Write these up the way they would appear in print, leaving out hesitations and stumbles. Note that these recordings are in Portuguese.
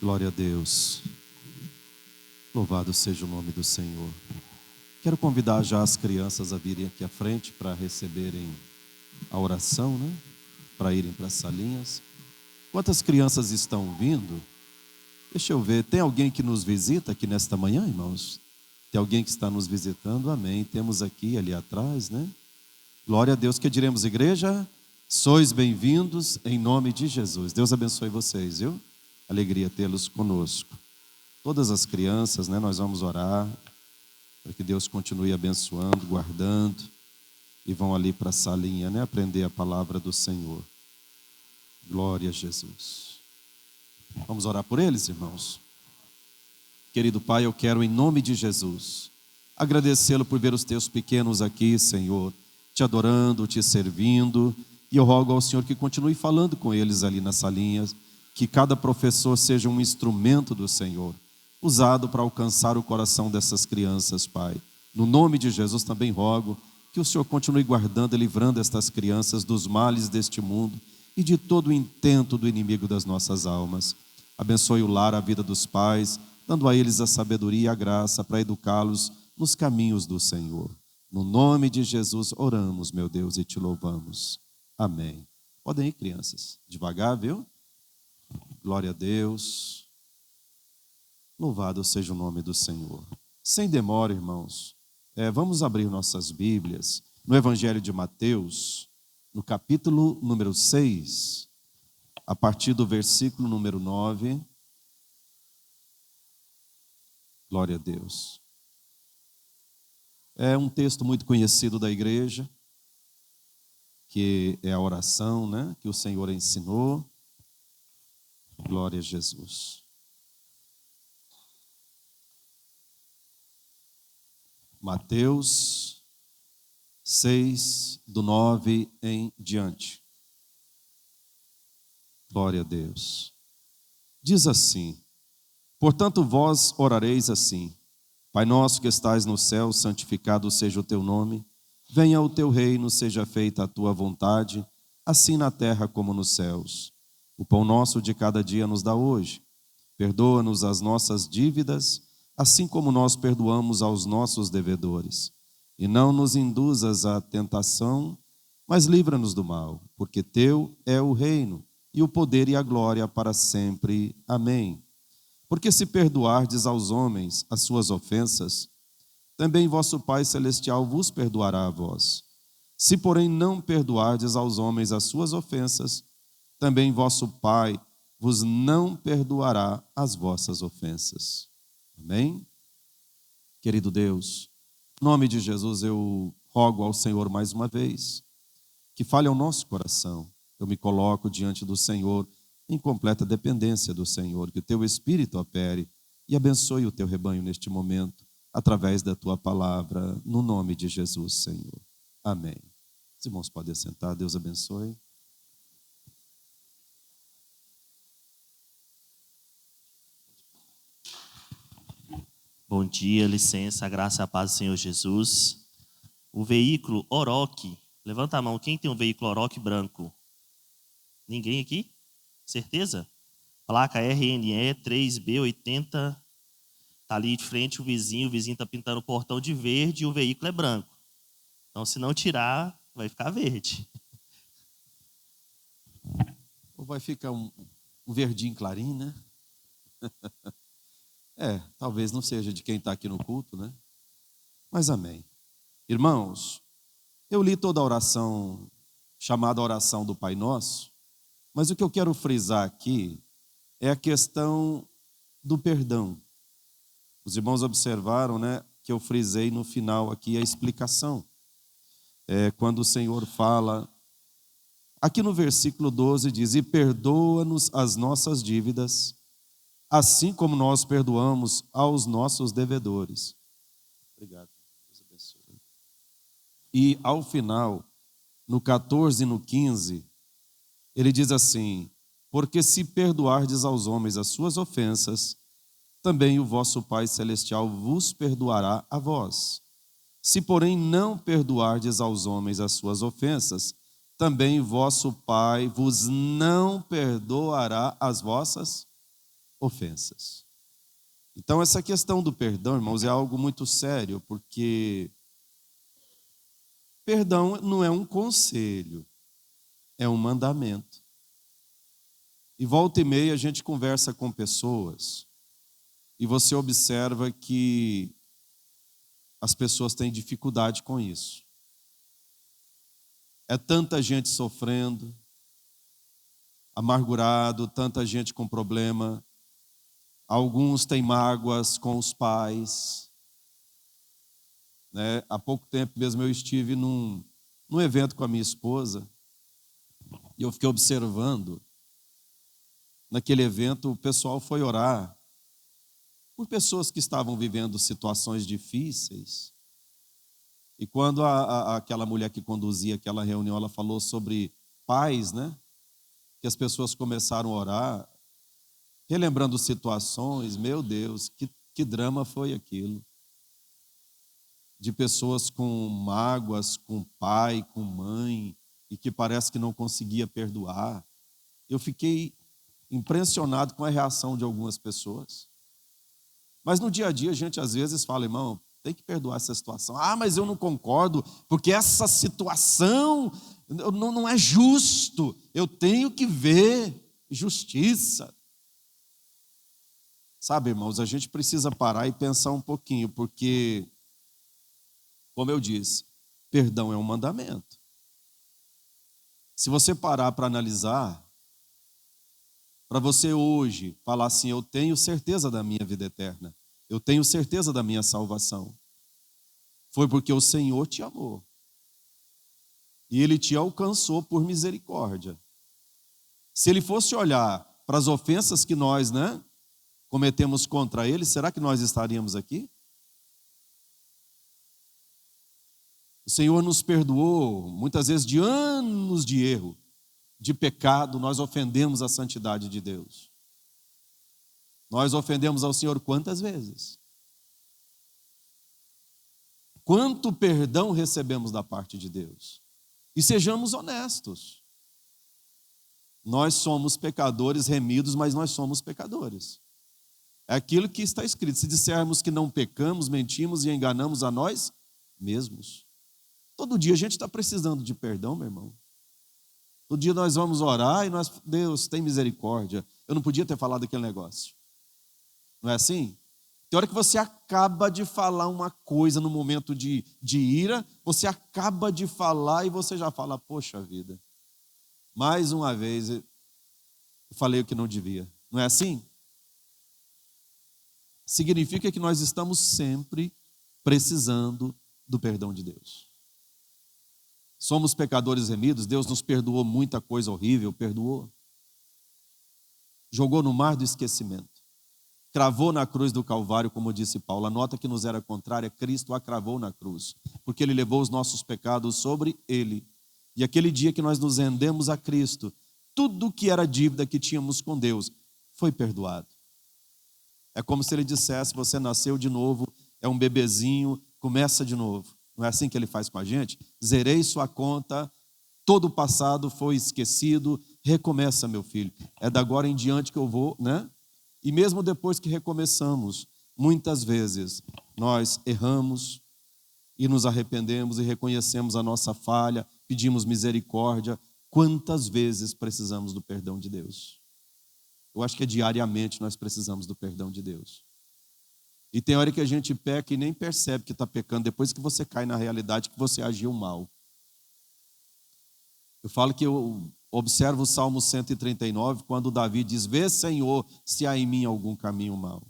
Glória a Deus. Louvado seja o nome do Senhor. Quero convidar já as crianças a virem aqui à frente para receberem a oração, né? Para irem para as salinhas. Quantas crianças estão vindo? Deixa eu ver. Tem alguém que nos visita aqui nesta manhã, irmãos? Tem alguém que está nos visitando? Amém. Temos aqui, ali atrás, né? Glória a Deus. Que diremos, igreja? Sois bem-vindos em nome de Jesus. Deus abençoe vocês, viu? Alegria tê-los conosco. Todas as crianças, né? Nós vamos orar para que Deus continue abençoando, guardando, e vão ali para a salinha, né? Aprender a palavra do Senhor. Glória a Jesus. Vamos orar por eles, irmãos? Querido Pai, eu quero, em nome de Jesus, agradecê-lo por ver os teus pequenos aqui, Senhor, te adorando, te servindo, e eu rogo ao Senhor que continue falando com eles ali nas salinhas, que cada professor seja um instrumento do Senhor, usado para alcançar o coração dessas crianças, Pai. No nome de Jesus também rogo que o Senhor continue guardando e livrando estas crianças dos males deste mundo e de todo o intento do inimigo das nossas almas. Abençoe o lar, a vida dos pais, dando a eles a sabedoria e a graça para educá-los nos caminhos do Senhor. No nome de Jesus oramos, meu Deus, e te louvamos. Amém. Podem ir, crianças. Devagar, viu? Glória a Deus. Louvado seja o nome do Senhor. Sem demora, irmãos, vamos abrir nossas Bíblias no Evangelho de Mateus, no capítulo número 6, a partir do versículo número 9. Glória a Deus. É um texto muito conhecido da igreja, que é a oração, né, que o Senhor ensinou. Glória a Jesus. Mateus 6, do 9 em diante. Glória a Deus. Diz assim: portanto vós orareis assim: Pai nosso que estais no céu, santificado seja o teu nome. Venha o teu reino, seja feita a tua vontade, assim na terra como nos céus. O pão nosso de cada dia nos dá hoje. Perdoa-nos as nossas dívidas, assim como nós perdoamos aos nossos devedores. E não nos induzas à tentação, mas livra-nos do mal, porque teu é o reino, e o poder e a glória para sempre. Amém. Porque se perdoardes aos homens as suas ofensas, também vosso Pai Celestial vos perdoará a vós. Se, porém, não perdoardes aos homens as suas ofensas, também vosso Pai vos não perdoará as vossas ofensas. Amém? Querido Deus, em nome de Jesus eu rogo ao Senhor mais uma vez, que fale ao nosso coração. Eu me coloco diante do Senhor em completa dependência do Senhor, que o teu Espírito opere e abençoe o teu rebanho neste momento, através da tua palavra, no nome de Jesus, Senhor. Amém. Os irmãos podem sentar, Deus abençoe. Bom dia, licença, a graça e a paz do Senhor Jesus. O veículo Oroque, levanta a mão, quem tem um veículo Oroque branco? Ninguém aqui? Certeza? Placa RNE 3B80, está ali de frente o vizinho está pintando o portão de verde e o veículo é branco. Então, se não tirar, vai ficar verde. Ou vai ficar um verdinho clarinho, né? Talvez não seja de quem está aqui no culto, né? Mas amém. Irmãos, eu li toda a oração, chamada oração do Pai Nosso, mas o que eu quero frisar aqui é a questão do perdão. Os irmãos observaram, né, que eu frisei no final aqui a explicação. Quando o Senhor fala, aqui no versículo 12 diz: e perdoa-nos as nossas dívidas, assim como nós perdoamos aos nossos devedores. Obrigado. Deus abençoe. E ao final, no 14 e no 15, ele diz assim: porque se perdoardes aos homens as suas ofensas, também o vosso Pai Celestial vos perdoará a vós. Se, porém, não perdoardes aos homens as suas ofensas, também vosso Pai vos não perdoará as vossas. ofensas. Então, essa questão do perdão, irmãos, é algo muito sério, porque perdão não é um conselho, é um mandamento. E volta e meia a gente conversa com pessoas e você observa que as pessoas têm dificuldade com isso. É tanta gente sofrendo, amargurado, tanta gente com problema. Alguns têm mágoas com os pais. Há pouco tempo mesmo eu estive num evento com a minha esposa e eu fiquei observando. Naquele evento, o pessoal foi orar por pessoas que estavam vivendo situações difíceis. E quando aquela mulher que conduzia aquela reunião, ela falou sobre pais, que as pessoas começaram a orar, relembrando situações, meu Deus, que drama foi aquilo. De pessoas com mágoas, com pai, com mãe, e que parece que não conseguia perdoar. Eu fiquei impressionado com a reação de algumas pessoas. Mas no dia a dia a gente às vezes fala, irmão, tem que perdoar essa situação. Ah, mas eu não concordo, porque essa situação não é justo. Eu tenho que ver justiça. Sabe, irmãos, a gente precisa parar e pensar um pouquinho, porque, como eu disse, perdão é um mandamento. Se você parar para analisar, para você hoje falar assim, eu tenho certeza da minha vida eterna, eu tenho certeza da minha salvação, foi porque o Senhor te amou. E Ele te alcançou por misericórdia. Se Ele fosse olhar para as ofensas que nós, cometemos contra Ele, será que nós estaríamos aqui? O Senhor nos perdoou, muitas vezes de anos de erro, de pecado, nós ofendemos a santidade de Deus. Nós ofendemos ao Senhor quantas vezes? Quanto perdão recebemos da parte de Deus? E sejamos honestos. Nós somos pecadores remidos, mas nós somos pecadores. É aquilo que está escrito. Se dissermos que não pecamos, mentimos e enganamos a nós mesmos. Todo dia a gente está precisando de perdão, meu irmão. Todo dia nós vamos orar e Deus tem misericórdia. Eu não podia ter falado aquele negócio. Não é assim? Tem hora que você acaba de falar uma coisa no momento de ira, você acaba de falar e você já fala, poxa vida, mais uma vez eu falei o que não devia. Não é assim? Significa que nós estamos sempre precisando do perdão de Deus. Somos pecadores remidos, Deus nos perdoou muita coisa horrível, perdoou. Jogou no mar do esquecimento. Cravou na cruz do Calvário, como disse Paulo. A nota que nos era contrária, Cristo a cravou na cruz, porque Ele levou os nossos pecados sobre Ele. E aquele dia que nós nos rendemos a Cristo, tudo que era dívida que tínhamos com Deus foi perdoado. É como se Ele dissesse, você nasceu de novo, é um bebezinho, começa de novo. Não é assim que Ele faz com a gente? Zerei sua conta, todo o passado foi esquecido, recomeça, meu filho. É da agora em diante que eu vou, E mesmo depois que recomeçamos, muitas vezes nós erramos e nos arrependemos e reconhecemos a nossa falha, pedimos misericórdia. Quantas vezes precisamos do perdão de Deus? Eu acho que diariamente nós precisamos do perdão de Deus. E tem hora que a gente peca e nem percebe que está pecando, depois que você cai na realidade que você agiu mal. Eu falo que eu observo o Salmo 139, quando Davi diz, vê, Senhor, se há em mim algum caminho mau.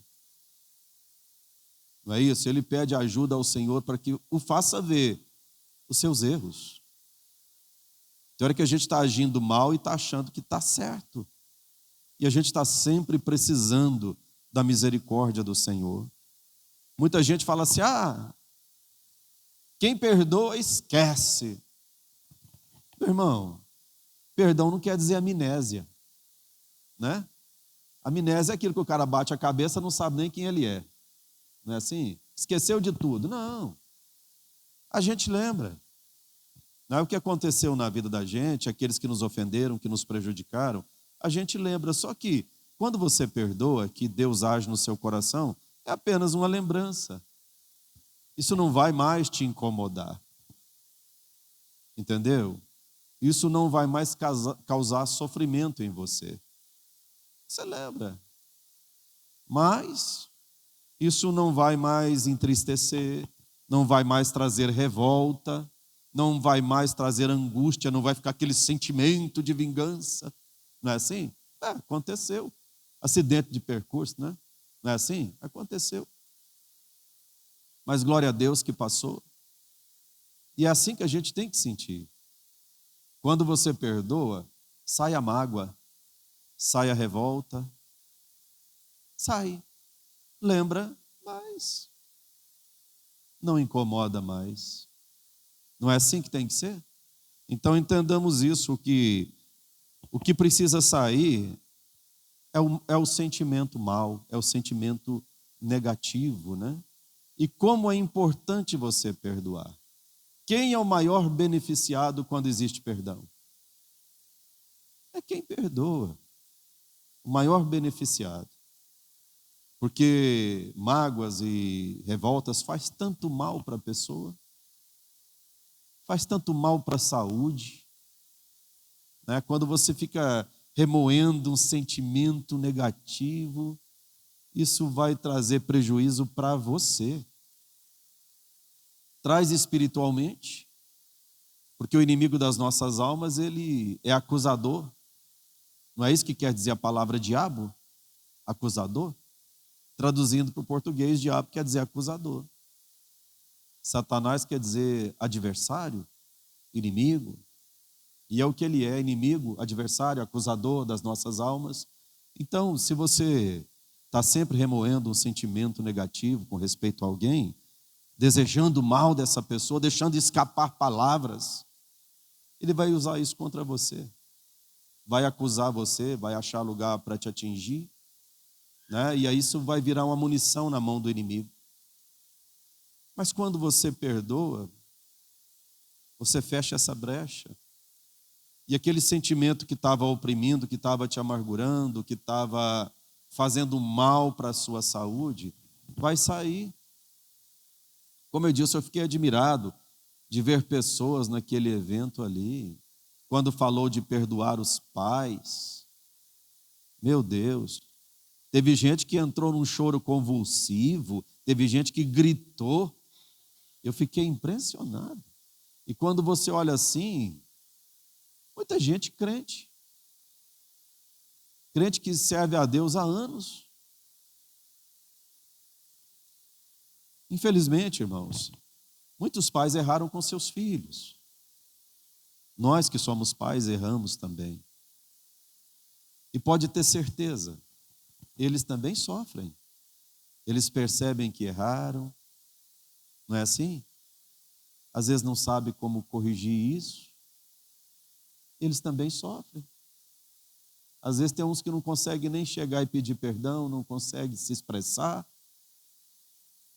Não é isso? Ele pede ajuda ao Senhor para que o faça ver os seus erros. Tem hora que a gente está agindo mal e está achando que está certo. E a gente está sempre precisando da misericórdia do Senhor. Muita gente fala assim, quem perdoa, esquece. Meu irmão, perdão não quer dizer amnésia, Amnésia é aquilo que o cara bate a cabeça, não sabe nem quem ele é. Não é assim? Esqueceu de tudo. Não. A gente lembra. Não é o que aconteceu na vida da gente, aqueles que nos ofenderam, que nos prejudicaram, a gente lembra. Só que quando você perdoa, que Deus age no seu coração, é apenas uma lembrança. Isso não vai mais te incomodar. Entendeu? Isso não vai mais causar sofrimento em você. Você lembra. Mas isso não vai mais entristecer, não vai mais trazer revolta, não vai mais trazer angústia, não vai ficar aquele sentimento de vingança. Não é assim? Aconteceu. Acidente de percurso, né? Não é assim? Aconteceu. Mas glória a Deus que passou. E é assim que a gente tem que sentir. Quando você perdoa, sai a mágoa, sai a revolta, sai. Lembra, mas não incomoda mais. Não é assim que tem que ser? Então entendamos isso, o que precisa sair é o sentimento mau, é o sentimento negativo, né? E como é importante você perdoar. Quem é o maior beneficiado quando existe perdão? É quem perdoa. O maior beneficiado. Porque mágoas e revoltas faz tanto mal para a pessoa. Faz tanto mal para a saúde. Né? Quando você fica remoendo um sentimento negativo, isso vai trazer prejuízo para você. Traz espiritualmente, porque o inimigo das nossas almas, ele é acusador. Não é isso que quer dizer a palavra diabo? Acusador? Traduzindo para o português, diabo quer dizer acusador. Satanás quer dizer adversário, inimigo. E é o que ele é, inimigo, adversário, acusador das nossas almas. Então, se você está sempre remoendo um sentimento negativo com respeito a alguém, desejando o mal dessa pessoa, deixando escapar palavras, ele vai usar isso contra você. Vai acusar você, vai achar lugar para te atingir, né? E aí isso vai virar uma munição na mão do inimigo. Mas quando você perdoa, você fecha essa brecha. E aquele sentimento que estava oprimindo, que estava te amargurando, que estava fazendo mal para a sua saúde, vai sair. Como eu disse, eu fiquei admirado de ver pessoas naquele evento ali, quando falou de perdoar os pais. Meu Deus, teve gente que entrou num choro convulsivo, teve gente que gritou. Eu fiquei impressionado. E quando você olha assim, muita gente crente que serve a Deus há anos. Infelizmente, irmãos, muitos pais erraram com seus filhos. Nós que somos pais erramos também. E pode ter certeza, eles também sofrem. Eles percebem que erraram, não é assim? Às vezes não sabem como corrigir isso. Eles também sofrem. Às vezes tem uns que não conseguem nem chegar e pedir perdão, não conseguem se expressar.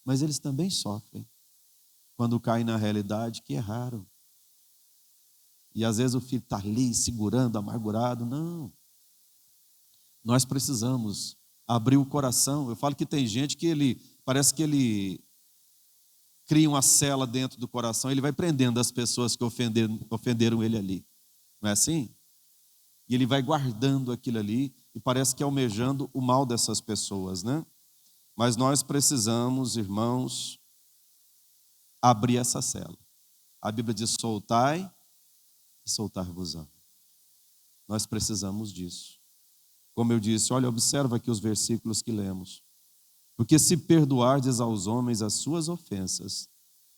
Mas eles também sofrem quando caem na realidade que erraram. E às vezes o filho está ali segurando, amargurado. Não. Nós precisamos abrir o coração. Eu falo que tem gente que parece que ele cria uma cela dentro do coração, ele vai prendendo as pessoas que ofenderam ele ali. Não é assim? E ele vai guardando aquilo ali e parece que almejando o mal dessas pessoas, né? Mas nós precisamos, irmãos, abrir essa cela. A Bíblia diz: soltai e soltar-vos-ão. Nós precisamos disso. Como eu disse, olha, observa aqui os versículos que lemos. Porque se perdoardes aos homens as suas ofensas,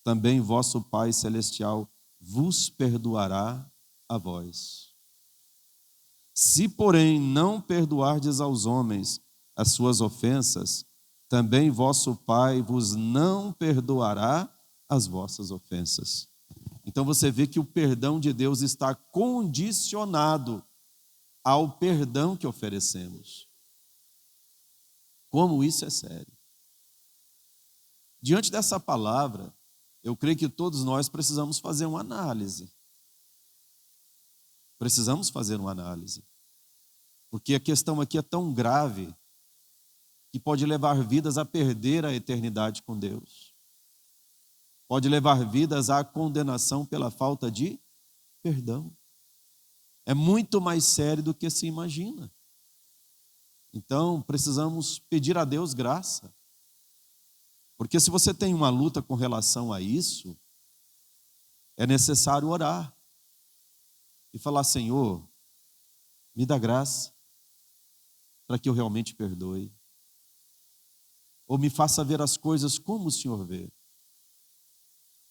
também vosso Pai Celestial vos perdoará a vós. Se, porém, não perdoardes aos homens as suas ofensas, também vosso Pai vos não perdoará as vossas ofensas. Então você vê que o perdão de Deus está condicionado ao perdão que oferecemos. Como isso é sério. Diante dessa palavra, eu creio que todos nós precisamos fazer uma análise. Precisamos fazer uma análise. Porque a questão aqui é tão grave que pode levar vidas a perder a eternidade com Deus. Pode levar vidas à condenação pela falta de perdão. É muito mais sério do que se imagina. Então, precisamos pedir a Deus graça. Porque se você tem uma luta com relação a isso, é necessário orar e falar: Senhor, me dá graça para que eu realmente perdoe. Ou me faça ver as coisas como o Senhor vê.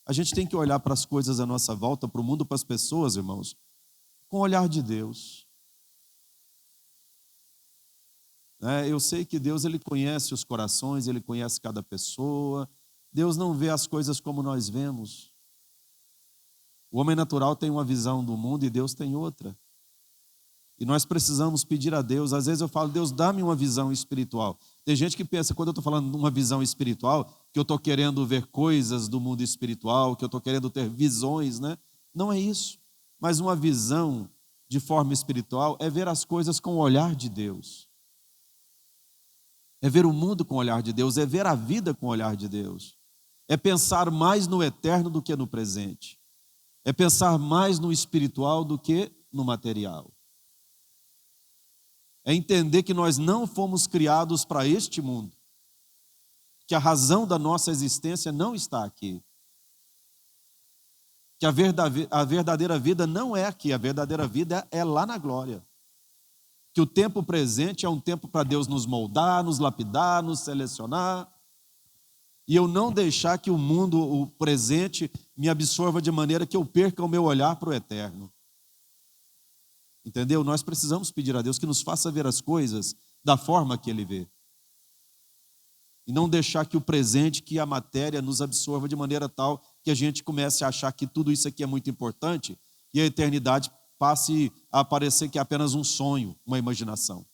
A gente tem que olhar para as coisas à nossa volta, para o mundo, para as pessoas, irmãos, com o olhar de Deus. Eu sei que Deus, Ele conhece os corações, Ele conhece cada pessoa. Deus não vê as coisas como nós vemos. O homem natural tem uma visão do mundo e Deus tem outra. E nós precisamos pedir a Deus. Às vezes eu falo: Deus, dá-me uma visão espiritual. Tem gente que pensa, quando eu estou falando de uma visão espiritual, que eu estou querendo ver coisas do mundo espiritual, que eu estou querendo ter visões, né? Não é isso. Mas uma visão de forma espiritual é ver as coisas com o olhar de Deus. É ver o mundo com o olhar de Deus, é ver a vida com o olhar de Deus. É pensar mais no eterno do que no presente. É pensar mais no espiritual do que no material. É entender que nós não fomos criados para este mundo, que a razão da nossa existência não está aqui, que a verdadeira vida não é aqui, a verdadeira vida é lá na glória, que o tempo presente é um tempo para Deus nos moldar, nos lapidar, nos selecionar, e eu não deixar que o mundo, o presente, me absorva de maneira que eu perca o meu olhar para o eterno. Entendeu? Nós precisamos pedir a Deus que nos faça ver as coisas da forma que Ele vê. E não deixar que o presente, que a matéria nos absorva de maneira tal que a gente comece a achar que tudo isso aqui é muito importante e a eternidade passe a parecer que é apenas um sonho, uma imaginação.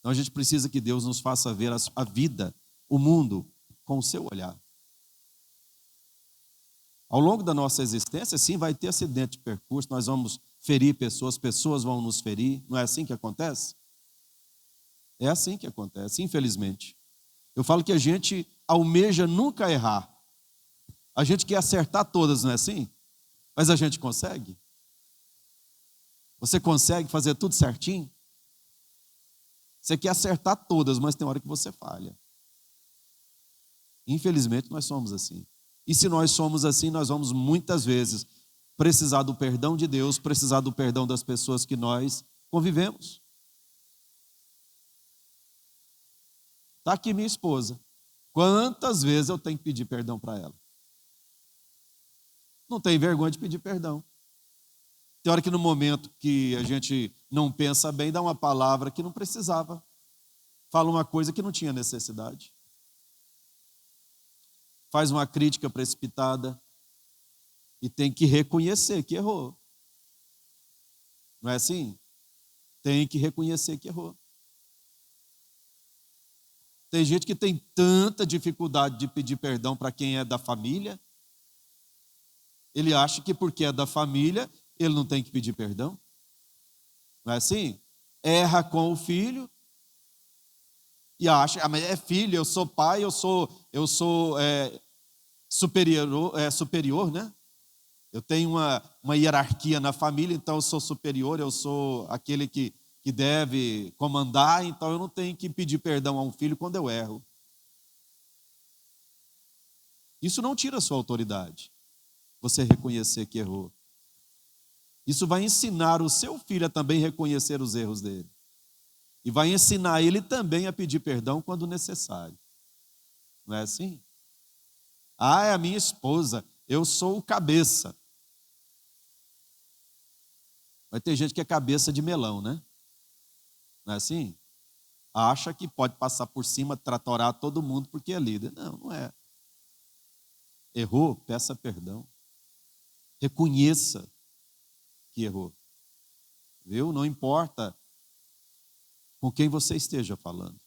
Então a gente precisa que Deus nos faça ver a vida, o mundo, com o seu olhar. Ao longo da nossa existência, sim, vai ter acidente de percurso, nós vamos ferir pessoas, pessoas vão nos ferir. Não é assim que acontece? É assim que acontece, infelizmente. Eu falo que a gente almeja nunca errar. A gente quer acertar todas, não é assim? Mas a gente consegue? Você consegue fazer tudo certinho? Você quer acertar todas, mas tem hora que você falha. Infelizmente, nós somos assim. E se nós somos assim, nós vamos muitas vezes precisar do perdão de Deus, precisar do perdão das pessoas que nós convivemos. Está aqui minha esposa. Quantas vezes eu tenho que pedir perdão para ela? Não tem vergonha de pedir perdão. Tem hora que no momento que a gente não pensa bem, dá uma palavra que não precisava. Fala uma coisa que não tinha necessidade. Faz uma crítica precipitada e tem que reconhecer que errou. Não é assim? Tem que reconhecer que errou. Tem gente que tem tanta dificuldade de pedir perdão para quem é da família. Ele acha que porque é da família, ele não tem que pedir perdão. Não é assim? Erra com o filho e acha: mas é filho, eu sou pai, eu sou superior, né? Eu tenho uma hierarquia na família, então eu sou superior, eu sou aquele que deve comandar, então eu não tenho que pedir perdão a um filho quando eu erro. Isso não tira a sua autoridade, você reconhecer que errou. Isso vai ensinar o seu filho a também reconhecer os erros dele. E vai ensinar ele também a pedir perdão quando necessário. Não é assim? Ah, é a minha esposa, eu sou o cabeça. Vai ter gente que é cabeça de melão, né? Não é assim? Acha que pode passar por cima, tratorar todo mundo porque é líder. Não, não é. Errou, peça perdão. Reconheça que errou. Viu? Não importa com quem você esteja falando.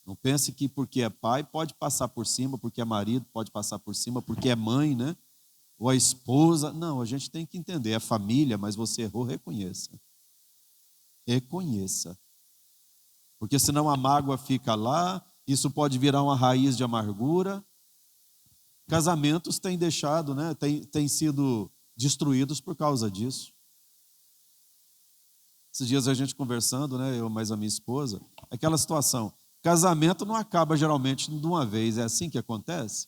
Não pense que porque é pai pode passar por cima, porque é marido pode passar por cima, porque é mãe, né? ou a esposa. Não, a gente tem que entender, é família, mas você errou, reconheça. Reconheça. Porque senão a mágoa fica lá, isso pode virar uma raiz de amargura. Casamentos têm deixado, né, têm sido destruídos por causa disso. Esses dias a gente conversando, né, eu mais a minha esposa, aquela situação, casamento não acaba geralmente de uma vez, é assim que acontece?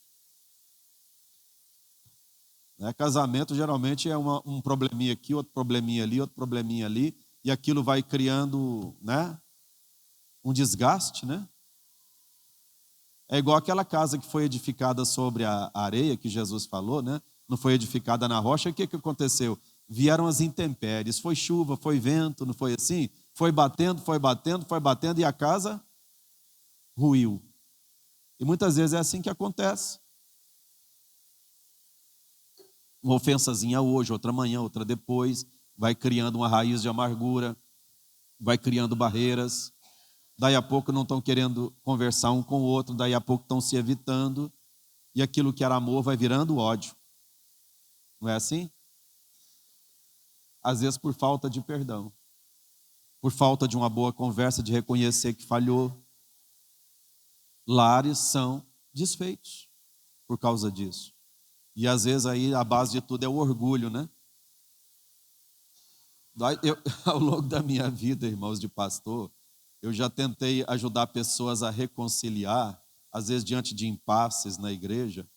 Né? Casamento geralmente é um probleminha aqui, outro probleminha ali, e aquilo vai criando, né, um desgaste, né? É igual aquela casa que foi edificada sobre a areia, que Jesus falou, né? Não foi edificada na rocha. E o que aconteceu? Vieram as intempéries, foi chuva, foi vento, não foi assim? Foi batendo, e a casa ruiu. E muitas vezes é assim que acontece. Uma ofensazinha hoje, outra amanhã, outra depois, vai criando uma raiz de amargura, vai criando barreiras. Daí a pouco não estão querendo conversar um com o outro, daí a pouco estão se evitando, e aquilo que era amor vai virando ódio. Não é assim? Às vezes por falta de perdão, por falta de uma boa conversa, de reconhecer que falhou. Lares são desfeitos por causa disso. E às vezes aí a base de tudo é o orgulho, né? Ao longo da minha vida, irmãos de pastor, eu já tentei ajudar pessoas a reconciliar, às vezes diante de impasses na igreja.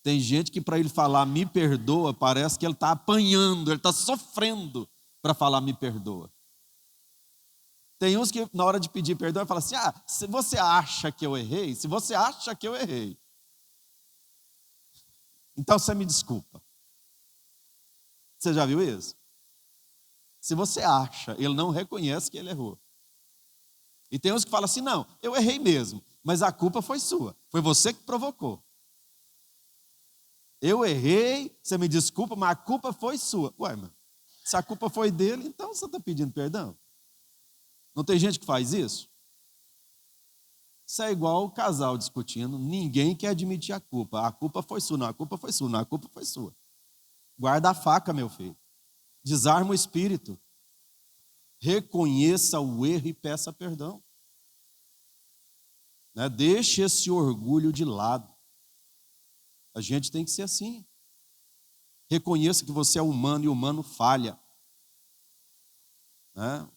Tem gente que para ele falar me perdoa, parece que ele está apanhando, ele está sofrendo para falar me perdoa. Tem uns que na hora de pedir perdão, ele fala assim, se você acha que eu errei, então você me desculpa. Você já viu isso? Se você acha, ele não reconhece que ele errou. E tem uns que falam assim, não, eu errei mesmo, mas a culpa foi sua, foi você que provocou. Eu errei, você me desculpa, mas a culpa foi sua. Ué, mas se a culpa foi dele, então você está pedindo perdão? Não tem gente que faz isso? Isso é igual o casal discutindo, ninguém quer admitir a culpa. A culpa foi sua, não, a culpa foi sua, não, a culpa foi sua. Guarda a faca, meu filho. Desarma o espírito. Reconheça o erro e peça perdão. Né? Deixe esse orgulho de lado. A gente tem que ser assim. Reconheça que você é humano e o humano falha. Né?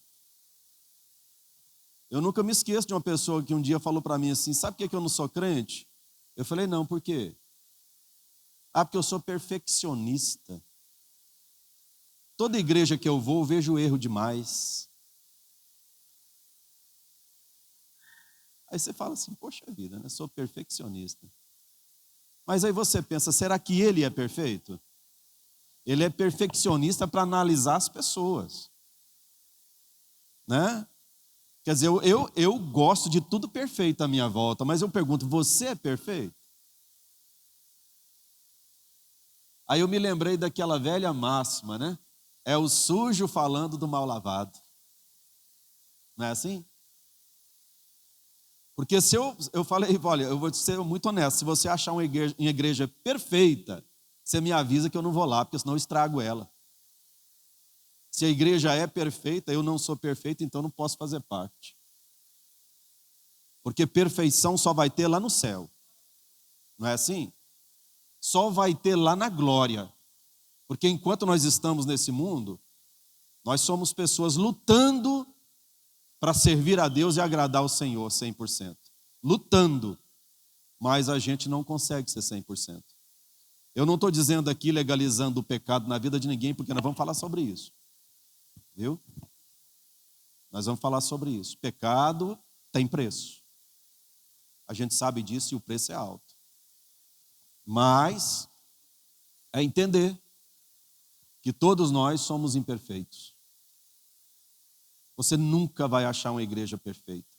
Eu nunca me esqueço de uma pessoa que um dia falou para mim assim, sabe por que eu não sou crente? Eu falei, não, por quê? Porque eu sou perfeccionista. Toda igreja que eu vou, eu vejo erro demais. Aí você fala assim, poxa vida, né? Sou perfeccionista. Mas aí você pensa, será que ele é perfeito? Ele é perfeccionista para analisar as pessoas. Né? Quer dizer, eu gosto de tudo perfeito à minha volta, mas eu pergunto, você é perfeito? Aí eu me lembrei daquela velha máxima, né? É o sujo falando do mal lavado. Não é assim? Porque se eu falei, olha, eu vou ser muito honesto, se você achar uma igreja perfeita, você me avisa que eu não vou lá, porque senão eu estrago ela. Se a igreja é perfeita, eu não sou perfeito, então não posso fazer parte. Porque perfeição só vai ter lá no céu. Não é assim? Só vai ter lá na glória. Porque enquanto nós estamos nesse mundo, nós somos pessoas lutando para servir a Deus e agradar o Senhor 100%. Lutando. Mas a gente não consegue ser 100%. Eu não estou dizendo aqui legalizando o pecado na vida de ninguém, porque nós vamos falar sobre isso. Viu? Nós vamos falar sobre isso. Pecado tem preço. A gente sabe disso e o preço é alto. Mas é entender que todos nós somos imperfeitos. Você nunca vai achar uma igreja perfeita.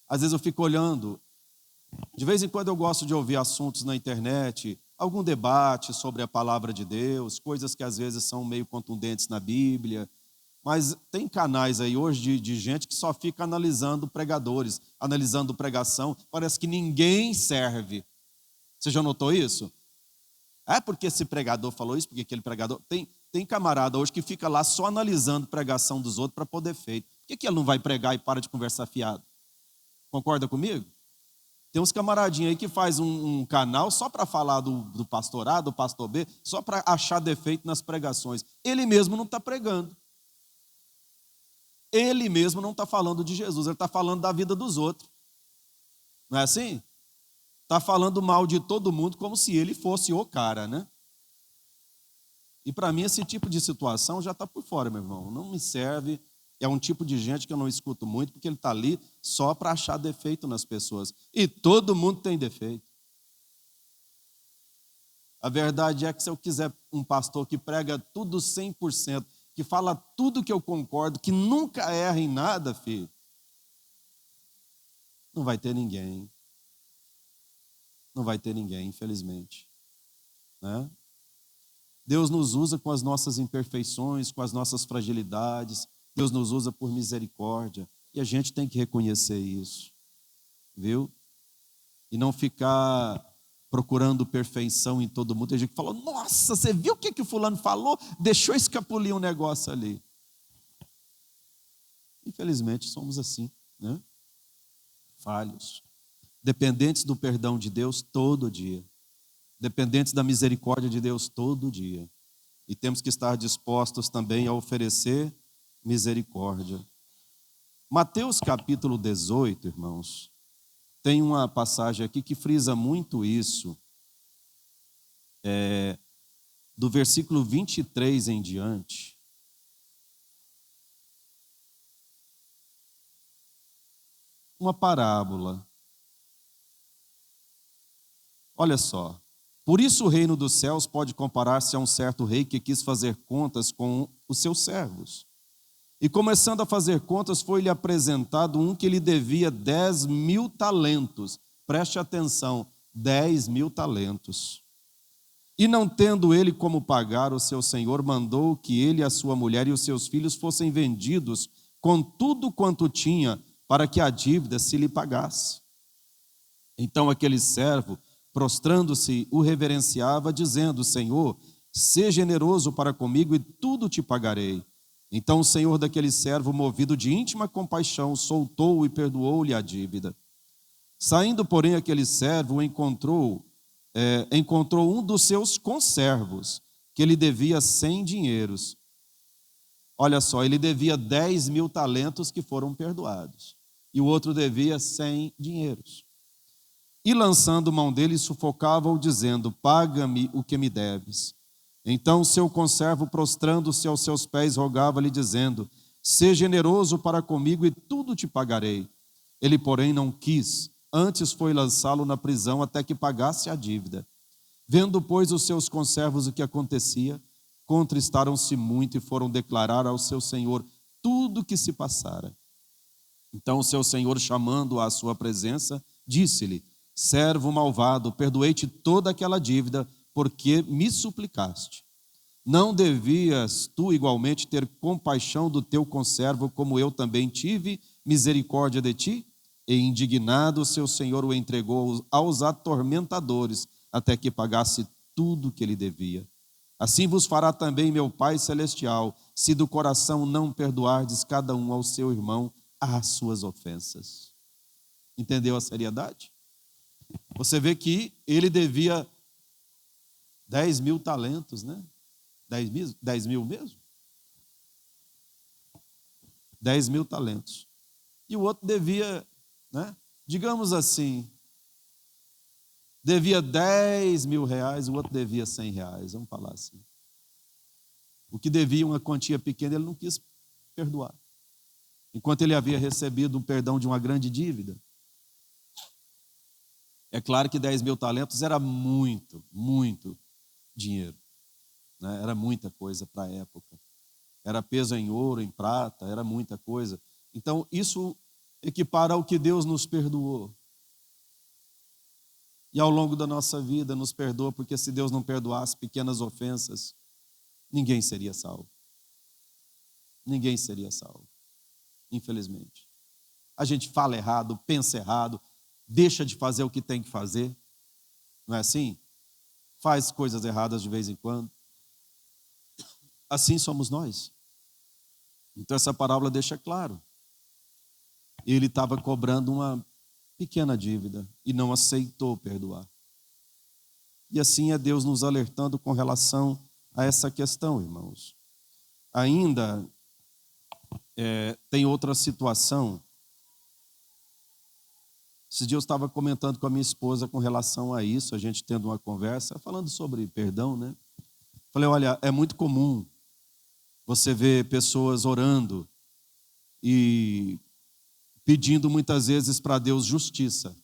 Às vezes eu fico olhando, de vez em quando eu gosto de ouvir assuntos na internet, algum debate sobre a palavra de Deus, coisas que às vezes são meio contundentes na Bíblia, mas tem canais aí hoje de gente que só fica analisando pregadores, analisando pregação, parece que ninguém serve. Você já notou isso? É porque esse pregador falou isso, porque aquele pregador... Tem camarada hoje que fica lá só analisando pregação dos outros para pôr defeito. Por que ele não vai pregar e para de conversar fiado? Concorda comigo? Tem uns camaradinhos aí que faz um canal só para falar do pastor A, do pastor B, só para achar defeito nas pregações. Ele mesmo não está pregando. Ele mesmo não está falando de Jesus, ele está falando da vida dos outros. Não é assim? Está falando mal de todo mundo como se ele fosse o cara, né? E para mim esse tipo de situação já está por fora, meu irmão. Não me serve. É um tipo de gente que eu não escuto muito, porque ele está ali só para achar defeito nas pessoas. E todo mundo tem defeito. A verdade é que se eu quiser um pastor que prega tudo 100%, que fala tudo que eu concordo, que nunca erra em nada, filho, não vai ter ninguém. Não vai ter ninguém, infelizmente. Né? Deus nos usa com as nossas imperfeições, com as nossas fragilidades. Deus nos usa por misericórdia. E a gente tem que reconhecer isso. Viu? E não ficar procurando perfeição em todo mundo. Tem gente que falou, nossa, você viu o que o fulano falou? Deixou escapulir um negócio ali. Infelizmente somos assim, né? Falhos. Dependentes do perdão de Deus todo dia. Dependentes da misericórdia de Deus todo dia. E temos que estar dispostos também a oferecer misericórdia. Mateus capítulo 18, irmãos, tem uma passagem aqui que frisa muito isso. Do versículo 23 em diante. Uma parábola. Olha só. Por isso o reino dos céus pode comparar-se a um certo rei que quis fazer contas com os seus servos. E começando a fazer contas, foi-lhe apresentado um que lhe devia 10.000 talentos. Preste atenção, 10.000 talentos. E não tendo ele como pagar, o seu senhor mandou que ele, a sua mulher e os seus filhos fossem vendidos com tudo quanto tinha, para que a dívida se lhe pagasse. Então aquele servo, prostrando-se, o reverenciava, dizendo, Senhor, sê generoso para comigo e tudo te pagarei. Então o senhor daquele servo, movido de íntima compaixão, soltou-o e perdoou-lhe a dívida. Saindo, porém, aquele servo encontrou um dos seus conservos, que lhe devia 100 dinheiros. Olha só, ele devia 10.000 talentos que foram perdoados. E o outro devia 100 dinheiros. E lançando mão dele, sufocava-o, dizendo, paga-me o que me deves. Então seu conservo, prostrando-se aos seus pés, rogava-lhe, dizendo, sê generoso para comigo e tudo te pagarei. Ele, porém, não quis, antes foi lançá-lo na prisão até que pagasse a dívida. Vendo, pois, os seus conservos o que acontecia, contristaram-se muito e foram declarar ao seu senhor tudo o que se passara. Então o seu senhor, chamando-o à sua presença, disse-lhe, servo malvado, perdoei-te toda aquela dívida, porque me suplicaste. Não devias tu igualmente ter compaixão do teu conservo, como eu também tive misericórdia de ti? E indignado, seu senhor o entregou aos atormentadores, até que pagasse tudo que ele devia. Assim vos fará também meu Pai Celestial, se do coração não perdoardes cada um ao seu irmão as suas ofensas. Entendeu a seriedade? Você vê que ele devia 10.000 talentos, né? 10.000 mesmo? 10.000 talentos. E o outro devia, né? Digamos assim, devia 10.000 reais, o outro devia 100 reais, vamos falar assim. O que devia uma quantia pequena, ele não quis perdoar. Enquanto ele havia recebido um perdão de uma grande dívida. É claro que 10.000 talentos era muito, muito dinheiro. Né? Era muita coisa para a época. Era peso em ouro, em prata, era muita coisa. Então, isso equipara ao que Deus nos perdoou. E ao longo da nossa vida nos perdoa, porque se Deus não perdoasse pequenas ofensas, ninguém seria salvo. Ninguém seria salvo, infelizmente. A gente fala errado, pensa errado, deixa de fazer o que tem que fazer. Não é assim? faz coisas erradas de vez em quando. Assim somos nós. Então essa parábola deixa claro. Ele estava cobrando uma pequena dívida e não aceitou perdoar. E assim é Deus nos alertando com relação a essa questão, irmãos. Ainda tem outra situação. Esses dias eu estava comentando com a minha esposa com relação a isso, a gente tendo uma conversa, falando sobre perdão, né? Falei, olha, é muito comum você ver pessoas orando e pedindo muitas vezes para Deus justiça.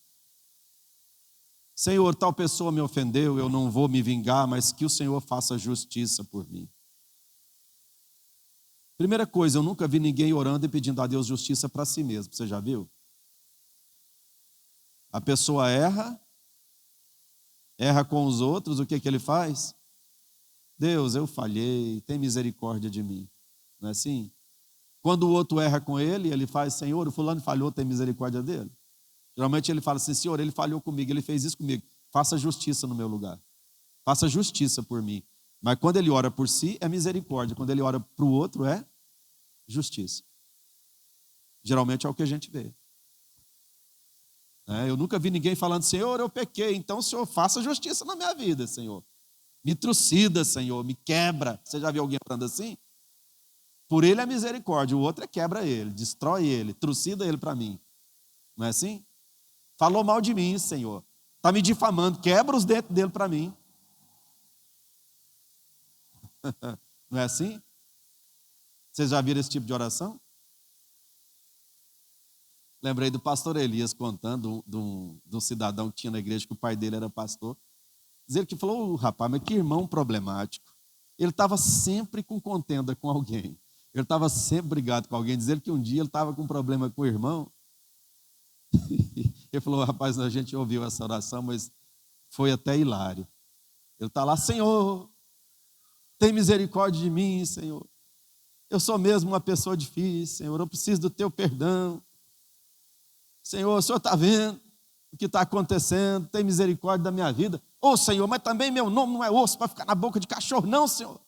Senhor, tal pessoa me ofendeu, eu não vou me vingar, mas que o Senhor faça justiça por mim. Primeira coisa, eu nunca vi ninguém orando e pedindo a Deus justiça para si mesmo. Você já viu? A pessoa erra com os outros, o que ele faz? Deus, eu falhei, tem misericórdia de mim. Não é assim? Quando o outro erra com ele faz, Senhor, o fulano falhou, tem misericórdia dele. Geralmente ele fala assim, Senhor, ele falhou comigo, ele fez isso comigo. Faça justiça no meu lugar. Faça justiça por mim. Mas quando ele ora por si, é misericórdia. Quando ele ora para o outro, é justiça. Geralmente é o que a gente vê. Eu nunca vi ninguém falando, Senhor, eu pequei, então o Senhor faça justiça na minha vida, Senhor. Me trucida, Senhor, me quebra. Você já viu alguém falando assim? Por ele é misericórdia, o outro é quebra ele, destrói ele, trucida ele para mim. Não é assim? Falou mal de mim, Senhor. Está me difamando, quebra os dentes dele para mim. Não é assim? Vocês já viram esse tipo de oração? Lembrei do pastor Elias contando de um cidadão que tinha na igreja, que o pai dele era pastor. Dizer que falou, rapaz, mas que irmão problemático. Ele estava sempre com contenda com alguém. Ele estava sempre brigado com alguém. Dizer que um dia ele estava com um problema com o irmão. Ele falou, rapaz, a gente ouviu essa oração, mas foi até hilário. Ele está lá, Senhor, tem misericórdia de mim, Senhor. Eu sou mesmo uma pessoa difícil, Senhor. Eu preciso do teu perdão. Senhor, o Senhor está vendo o que está acontecendo, tem misericórdia da minha vida. Ô, Senhor, mas também meu nome não é osso para ficar na boca de cachorro, não, Senhor.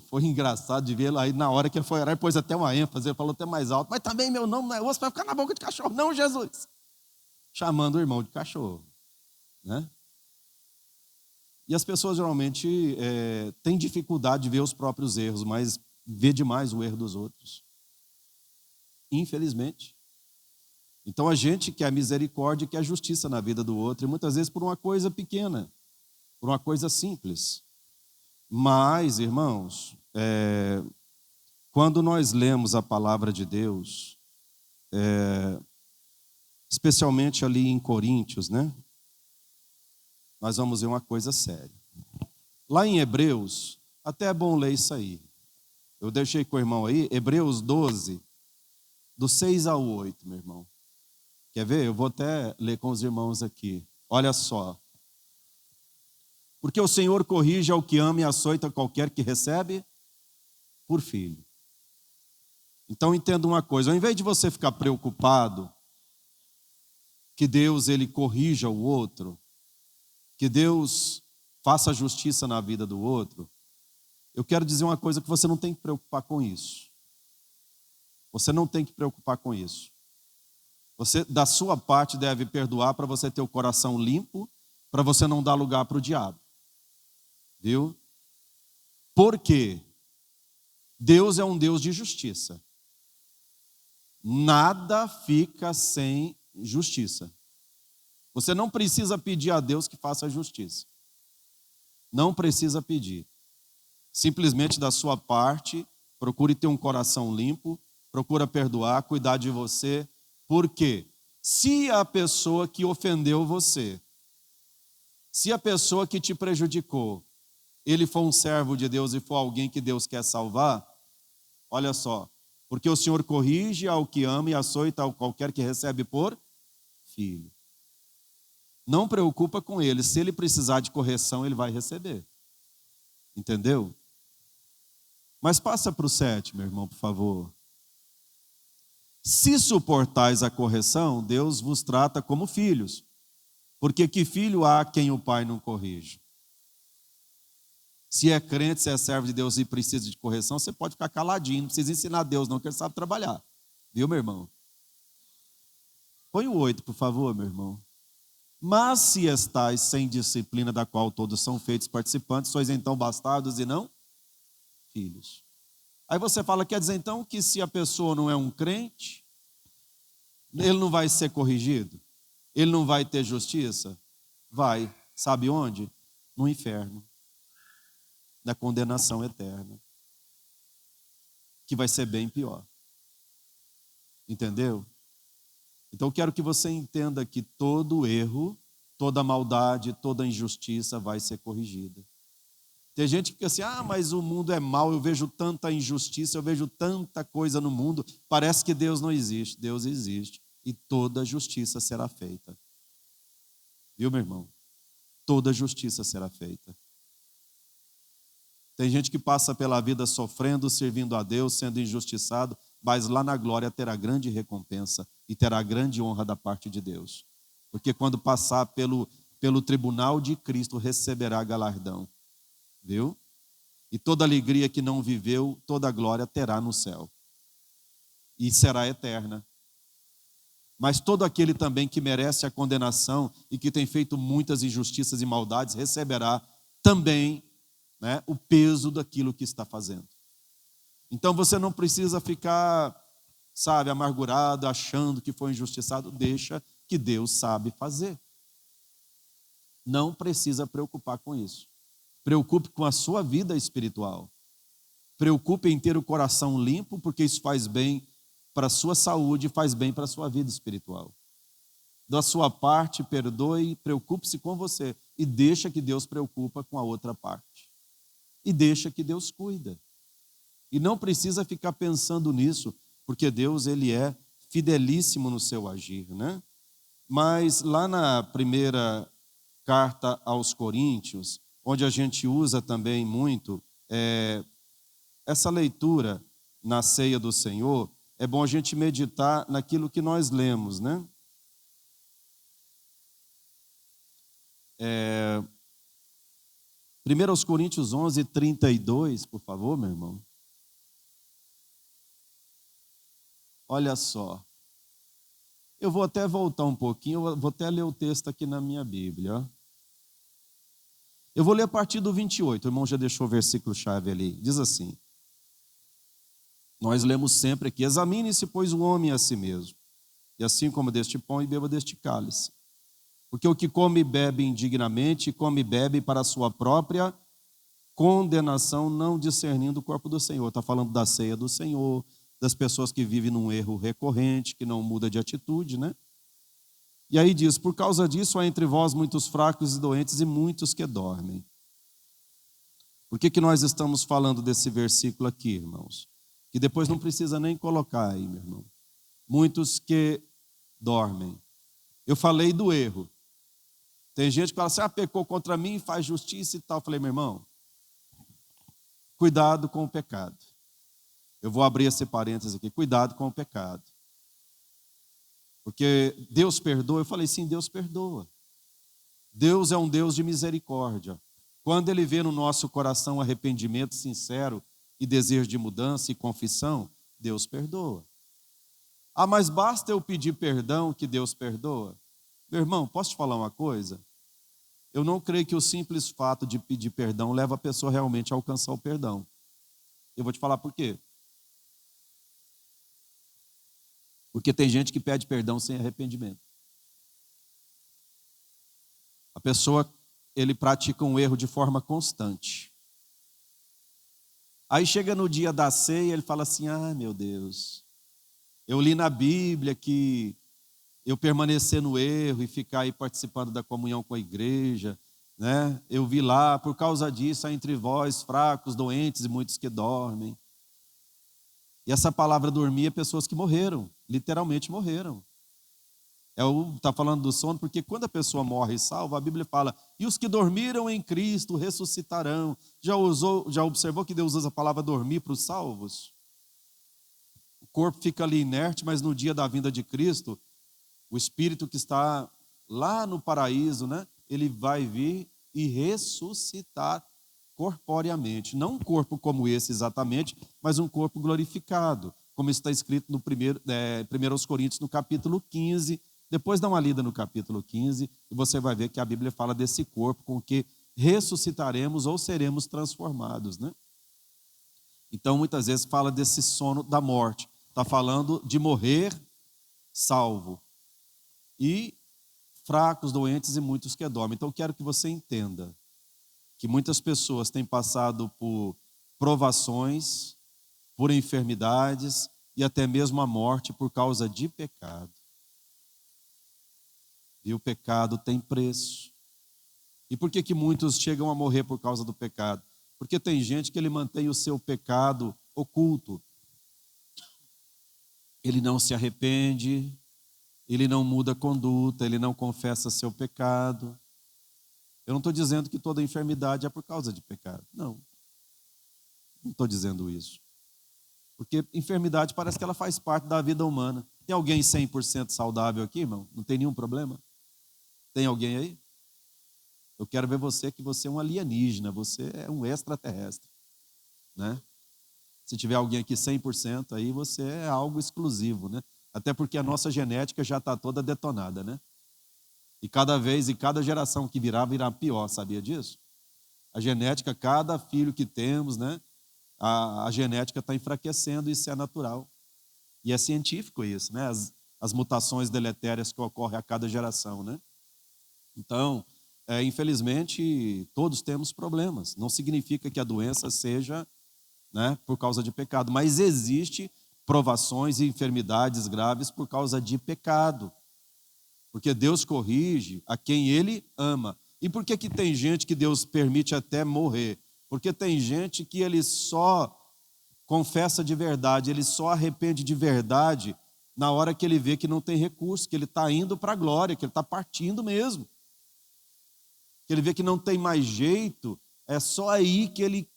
Foi engraçado de vê-lo aí na hora que ele foi orar, ele pôs até uma ênfase, ele falou até mais alto, mas também meu nome não é osso para ficar na boca de cachorro, não, Jesus. Chamando o irmão de cachorro, né? E as pessoas geralmente têm dificuldade de ver os próprios erros, mas vê demais o erro dos outros. Infelizmente. Então a gente quer misericórdia, quer justiça na vida do outro, e muitas vezes por uma coisa pequena, por uma coisa simples. Mas, irmãos, quando nós lemos a palavra de Deus, especialmente ali em Coríntios, né? Nós vamos ver uma coisa séria. Lá em Hebreus, até é bom ler isso aí. Eu deixei com o irmão aí, Hebreus 12, do 6 ao 8, meu irmão. Quer ver? Eu vou até ler com os irmãos aqui. Olha só. Porque o Senhor corrige ao que ama e açoita qualquer que recebe por filho. Então entenda uma coisa, ao invés de você ficar preocupado que Deus ele corrija o outro, que Deus faça justiça na vida do outro, eu quero dizer uma coisa que você não tem que preocupar com isso. Você não tem que preocupar com isso. Você, da sua parte, deve perdoar para você ter o coração limpo, para você não dar lugar para o diabo. Viu? Porque Deus é um Deus de justiça. Nada fica sem justiça. Você não precisa pedir a Deus que faça justiça. Não precisa pedir. Simplesmente da sua parte, procure ter um coração limpo, procura perdoar, cuidar de você. Por quê? Se a pessoa que ofendeu você, se a pessoa que te prejudicou, ele for um servo de Deus e for alguém que Deus quer salvar, olha só, porque o Senhor corrige ao que ama e açoita ao qualquer que recebe por filho. Não preocupa com ele, se ele precisar de correção, ele vai receber. Entendeu? Mas passa para o 7, meu irmão, por favor. Se suportais a correção, Deus vos trata como filhos. Porque que filho há quem o pai não corrige? Se é crente, se é servo de Deus e precisa de correção, você pode ficar caladinho, não precisa ensinar a Deus não, que ele sabe trabalhar. Viu, meu irmão? Põe o 8, por favor, meu irmão. Mas se estais sem disciplina, da qual todos são feitos participantes, sois então bastardos e não filhos. Aí você fala, quer dizer então que se a pessoa não é um crente, ele não vai ser corrigido? Ele não vai ter justiça? Vai. Sabe onde? No inferno. Na condenação eterna. Que vai ser bem pior. Entendeu? Então eu quero que você entenda que todo erro, toda maldade, toda injustiça vai ser corrigida. Tem gente que fica assim, mas o mundo é mau, eu vejo tanta injustiça, eu vejo tanta coisa no mundo, parece que Deus não existe. Deus existe e toda justiça será feita. Viu, meu irmão? Toda justiça será feita. Tem gente que passa pela vida sofrendo, servindo a Deus, sendo injustiçado, mas lá na glória terá grande recompensa e terá grande honra da parte de Deus. Porque quando passar pelo tribunal de Cristo, receberá galardão. Viu? E toda alegria que não viveu, toda glória terá no céu. E será eterna. Mas todo aquele também que merece a condenação e que tem feito muitas injustiças e maldades, receberá também, né, o peso daquilo que está fazendo. Então você não precisa ficar, amargurado, achando que foi injustiçado. Deixa que Deus sabe fazer. Não precisa preocupar com isso. Preocupe com a sua vida espiritual. Preocupe em ter o coração limpo, porque isso faz bem para a sua saúde, faz bem para a sua vida espiritual. Da sua parte, perdoe, preocupe-se com você e deixa que Deus preocupa com a outra parte. E deixa que Deus cuida. E não precisa ficar pensando nisso, porque Deus, ele é fidelíssimo no seu agir, né? Mas lá na primeira carta aos Coríntios, onde a gente usa também muito essa leitura na ceia do Senhor, é bom a gente meditar naquilo que nós lemos, né? 1 Coríntios 11, 32, por favor, meu irmão. Olha só. Eu vou até voltar um pouquinho, eu vou até ler o texto aqui na minha Bíblia, ó. Eu vou ler a partir do 28, o irmão já deixou o versículo-chave ali. Diz assim, nós lemos sempre aqui, examine-se, pois, o homem a si mesmo, e assim como deste pão e beba deste cálice. Porque o que come e bebe indignamente, come e bebe para a sua própria condenação, não discernindo o corpo do Senhor. Está falando da ceia do Senhor, das pessoas que vivem num erro recorrente, que não muda de atitude, né? E aí diz, por causa disso há entre vós muitos fracos e doentes e muitos que dormem. Por que nós estamos falando desse versículo aqui, irmãos? Que depois não precisa nem colocar aí, meu irmão. Muitos que dormem. Eu falei do erro. Tem gente que fala assim, pecou contra mim, faz justiça e tal. Eu falei, meu irmão, cuidado com o pecado. Eu vou abrir esse parênteses aqui, cuidado com o pecado. Porque Deus perdoa, eu falei, sim, Deus perdoa. Deus é um Deus de misericórdia. Quando Ele vê no nosso coração arrependimento sincero e desejo de mudança e confissão, Deus perdoa. Mas basta eu pedir perdão que Deus perdoa? Meu irmão, posso te falar uma coisa? Eu não creio que o simples fato de pedir perdão leva a pessoa realmente a alcançar o perdão. Eu vou te falar por quê. Porque tem gente que pede perdão sem arrependimento. A pessoa, ele pratica um erro de forma constante. Aí chega no dia da ceia, ele fala assim, meu Deus, eu li na Bíblia que eu permanecer no erro e ficar aí participando da comunhão com a igreja, né? Eu vi lá, por causa disso, há entre vós fracos, doentes e muitos que dormem. E essa palavra dormir é pessoas que morreram, literalmente morreram. Está falando do sono, porque quando a pessoa morre e salva, a Bíblia fala, e os que dormiram em Cristo ressuscitarão. Já observou que Deus usa a palavra dormir para os salvos? O corpo fica ali inerte, mas no dia da vinda de Cristo, o Espírito que está lá no paraíso, né, ele vai vir e ressuscitar corporeamente. Não um corpo como esse exatamente, mas um corpo glorificado, como está escrito no 1 Coríntios, no capítulo 15. Depois dá uma lida no capítulo 15 e você vai ver que a Bíblia fala desse corpo com que ressuscitaremos ou seremos transformados, né? Então, muitas vezes fala desse sono da morte. Está falando de morrer salvo. E fracos, doentes e muitos que dormem. Então, eu quero que você entenda que muitas pessoas têm passado por provações, por enfermidades e até mesmo a morte por causa de pecado. E o pecado tem preço. E por que muitos chegam a morrer por causa do pecado? Porque tem gente que ele mantém o seu pecado oculto. Ele não se arrepende, ele não muda a conduta, ele não confessa seu pecado. Eu não estou dizendo que toda enfermidade é por causa de pecado. Não estou dizendo isso. Porque enfermidade parece que ela faz parte da vida humana. Tem alguém 100% saudável aqui, irmão? Não tem nenhum problema? Tem alguém aí? Eu quero ver você que você é um alienígena, você é um extraterrestre, né? Se tiver alguém aqui 100%, aí você é algo exclusivo, né? Até porque a nossa genética já está toda detonada, né? E cada vez, e cada geração que virá pior, sabia disso? A genética, cada filho que temos, né? A genética está enfraquecendo, isso é natural. E é científico isso, né? As mutações deletérias que ocorrem a cada geração, né? Então, infelizmente, todos temos problemas. Não significa que a doença seja, né, por causa de pecado, mas existe provações e enfermidades graves por causa de pecado. Porque Deus corrige a quem Ele ama. E por que tem gente que Deus permite até morrer? Porque tem gente que ele só confessa de verdade, ele só arrepende de verdade na hora que ele vê que não tem recurso, que ele está indo para a glória, que ele está partindo mesmo. Que ele vê que não tem mais jeito, é só aí que ele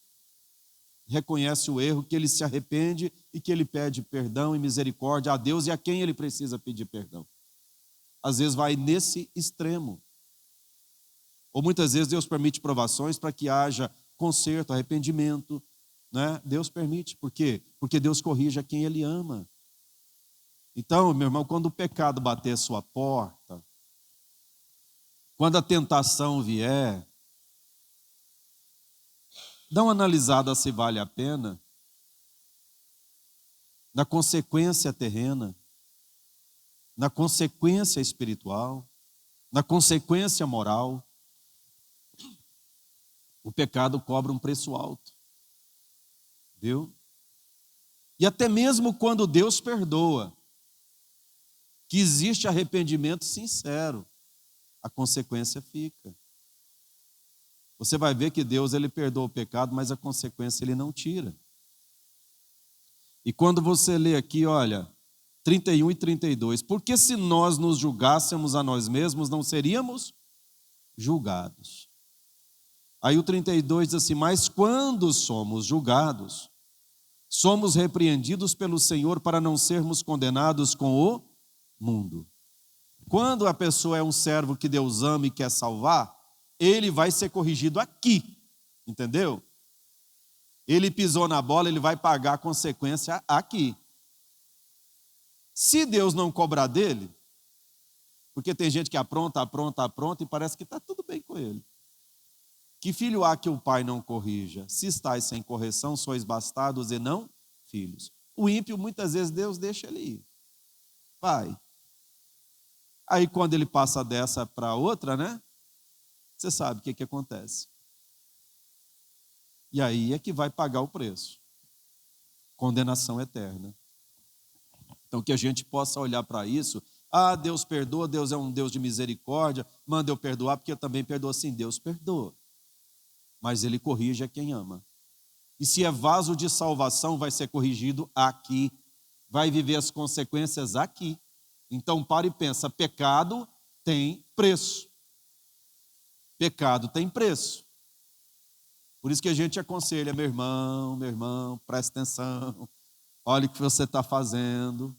reconhece o erro, que ele se arrepende e que ele pede perdão e misericórdia a Deus e a quem ele precisa pedir perdão. Às vezes vai nesse extremo. Ou muitas vezes Deus permite provações para que haja conserto, arrependimento, né? Deus permite, por quê? Porque Deus corrige a quem Ele ama. Então, meu irmão, quando o pecado bater a sua porta, quando a tentação vier, dá uma analisada se vale a pena, na consequência terrena, na consequência espiritual, na consequência moral. O pecado cobra um preço alto, viu? E até mesmo quando Deus perdoa, que existe arrependimento sincero, a consequência fica. Você vai ver que Deus, Ele perdoa o pecado, mas a consequência Ele não tira. E quando você lê aqui, olha, 31 e 32, porque se nós nos julgássemos a nós mesmos, não seríamos julgados. Aí o 32 diz assim, mas quando somos julgados, somos repreendidos pelo Senhor para não sermos condenados com o mundo. Quando a pessoa é um servo que Deus ama e quer salvar, ele vai ser corrigido aqui, entendeu? Ele pisou na bola, ele vai pagar a consequência aqui. Se Deus não cobrar dele, porque tem gente que apronta e parece que está tudo bem com ele. Que filho há que o pai não corrija? Se estáis sem correção, sois bastardos e não filhos. O ímpio, muitas vezes, Deus deixa ele ir. Vai. Aí, quando ele passa dessa para outra, né? Você sabe o que acontece. E aí é que vai pagar o preço. Condenação eterna. Então, que a gente possa olhar para isso. Ah, Deus perdoa, Deus é um Deus de misericórdia, manda eu perdoar, porque eu também perdoo. Sim, Deus perdoa. Mas Ele corrige a quem ama. E se é vaso de salvação, vai ser corrigido aqui. Vai viver as consequências aqui. Então, para e pensa, pecado tem preço. Pecado tem preço. Por isso que a gente aconselha, meu irmão, presta atenção. Olha o que você está fazendo.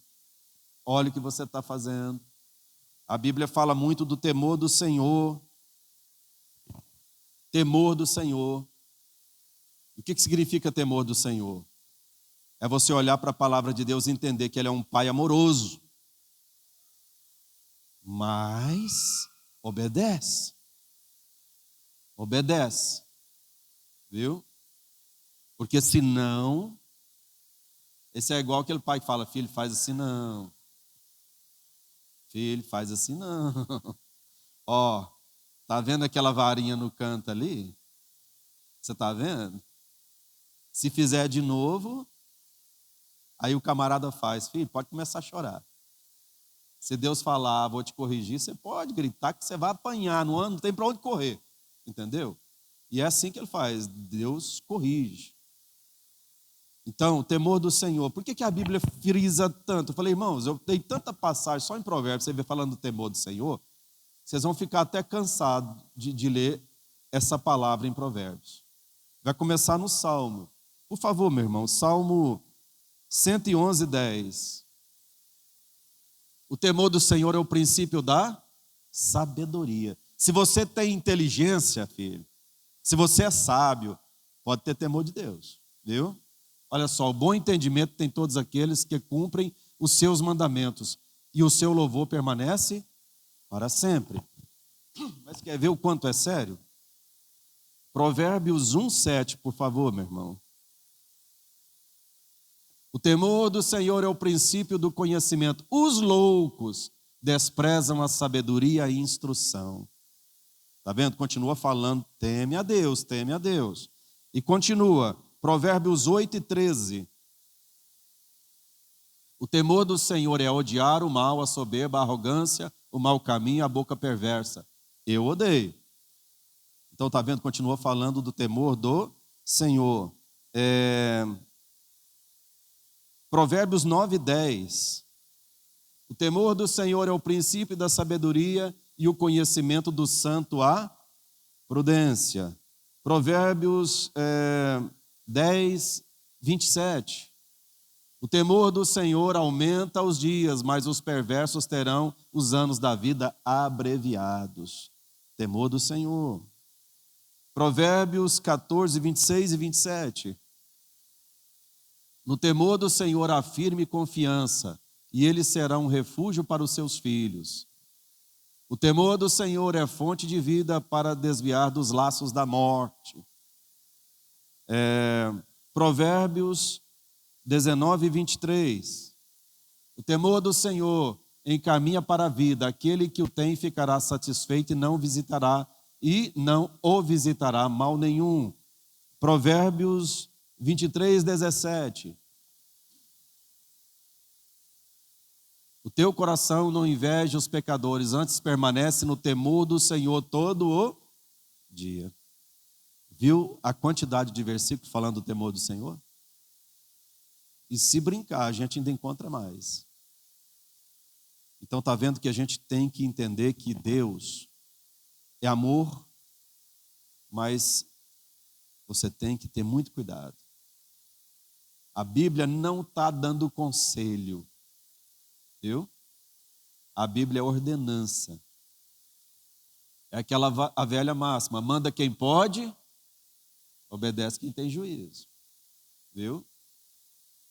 Olha o que você está fazendo. A Bíblia fala muito do temor do Senhor. Temor do Senhor. O que significa temor do Senhor? É você olhar para a palavra de Deus e entender que Ele é um Pai amoroso. Mas obedece. Obedece. Viu? Porque senão, esse é igual aquele pai que fala, filho, faz assim não. Filho, faz assim não. Ó, tá vendo aquela varinha no canto ali? Você tá vendo? Se fizer de novo, aí o camarada faz, filho, pode começar a chorar. Se Deus falar, vou te corrigir, você pode gritar que você vai apanhar, não tem para onde correr. Entendeu? E é assim que ele faz, Deus corrige. Então, o temor do Senhor. Por que a Bíblia frisa tanto? Eu falei, irmãos, eu dei tanta passagem só em Provérbios, você vê falando do temor do Senhor, vocês vão ficar até cansados de ler essa palavra em Provérbios. Vai começar no Salmo. Por favor, meu irmão, Salmo 111:10. O temor do Senhor é o princípio da sabedoria. Se você tem inteligência, filho, se você é sábio, pode ter temor de Deus, viu? Olha só, o bom entendimento tem todos aqueles que cumprem os seus mandamentos, e o seu louvor permanece para sempre. Mas quer ver o quanto é sério? Provérbios 1:7, por favor, meu irmão. O temor do Senhor é o princípio do conhecimento. Os loucos desprezam a sabedoria e a instrução. Está vendo? Continua falando, teme a Deus, teme a Deus. E continua, Provérbios 8:13. O temor do Senhor é odiar o mal, a soberba, a arrogância, o mau caminho, a boca perversa. Eu odeio. Então, está vendo? Continua falando do temor do Senhor. Provérbios 9:10. O temor do Senhor é o princípio da sabedoria e o conhecimento do santo a prudência. Provérbios 10:27. O temor do Senhor aumenta os dias, mas os perversos terão os anos da vida abreviados. Temor do Senhor. Provérbios 14:26 e 27. No temor do Senhor há firme confiança, e ele será um refúgio para os seus filhos. O temor do Senhor é fonte de vida para desviar dos laços da morte. Provérbios 19:23. O temor do Senhor encaminha para a vida, aquele que o tem ficará satisfeito e não o visitará mal nenhum. Provérbios 23:17. O teu coração não inveja os pecadores, antes permanece no temor do Senhor todo o dia. Viu a quantidade de versículos falando do temor do Senhor? E se brincar, a gente ainda encontra mais. Então está vendo que a gente tem que entender que Deus é amor, mas você tem que ter muito cuidado. A Bíblia não está dando conselho. Viu? A Bíblia é ordenança. É a velha máxima, manda quem pode, obedece quem tem juízo. Viu?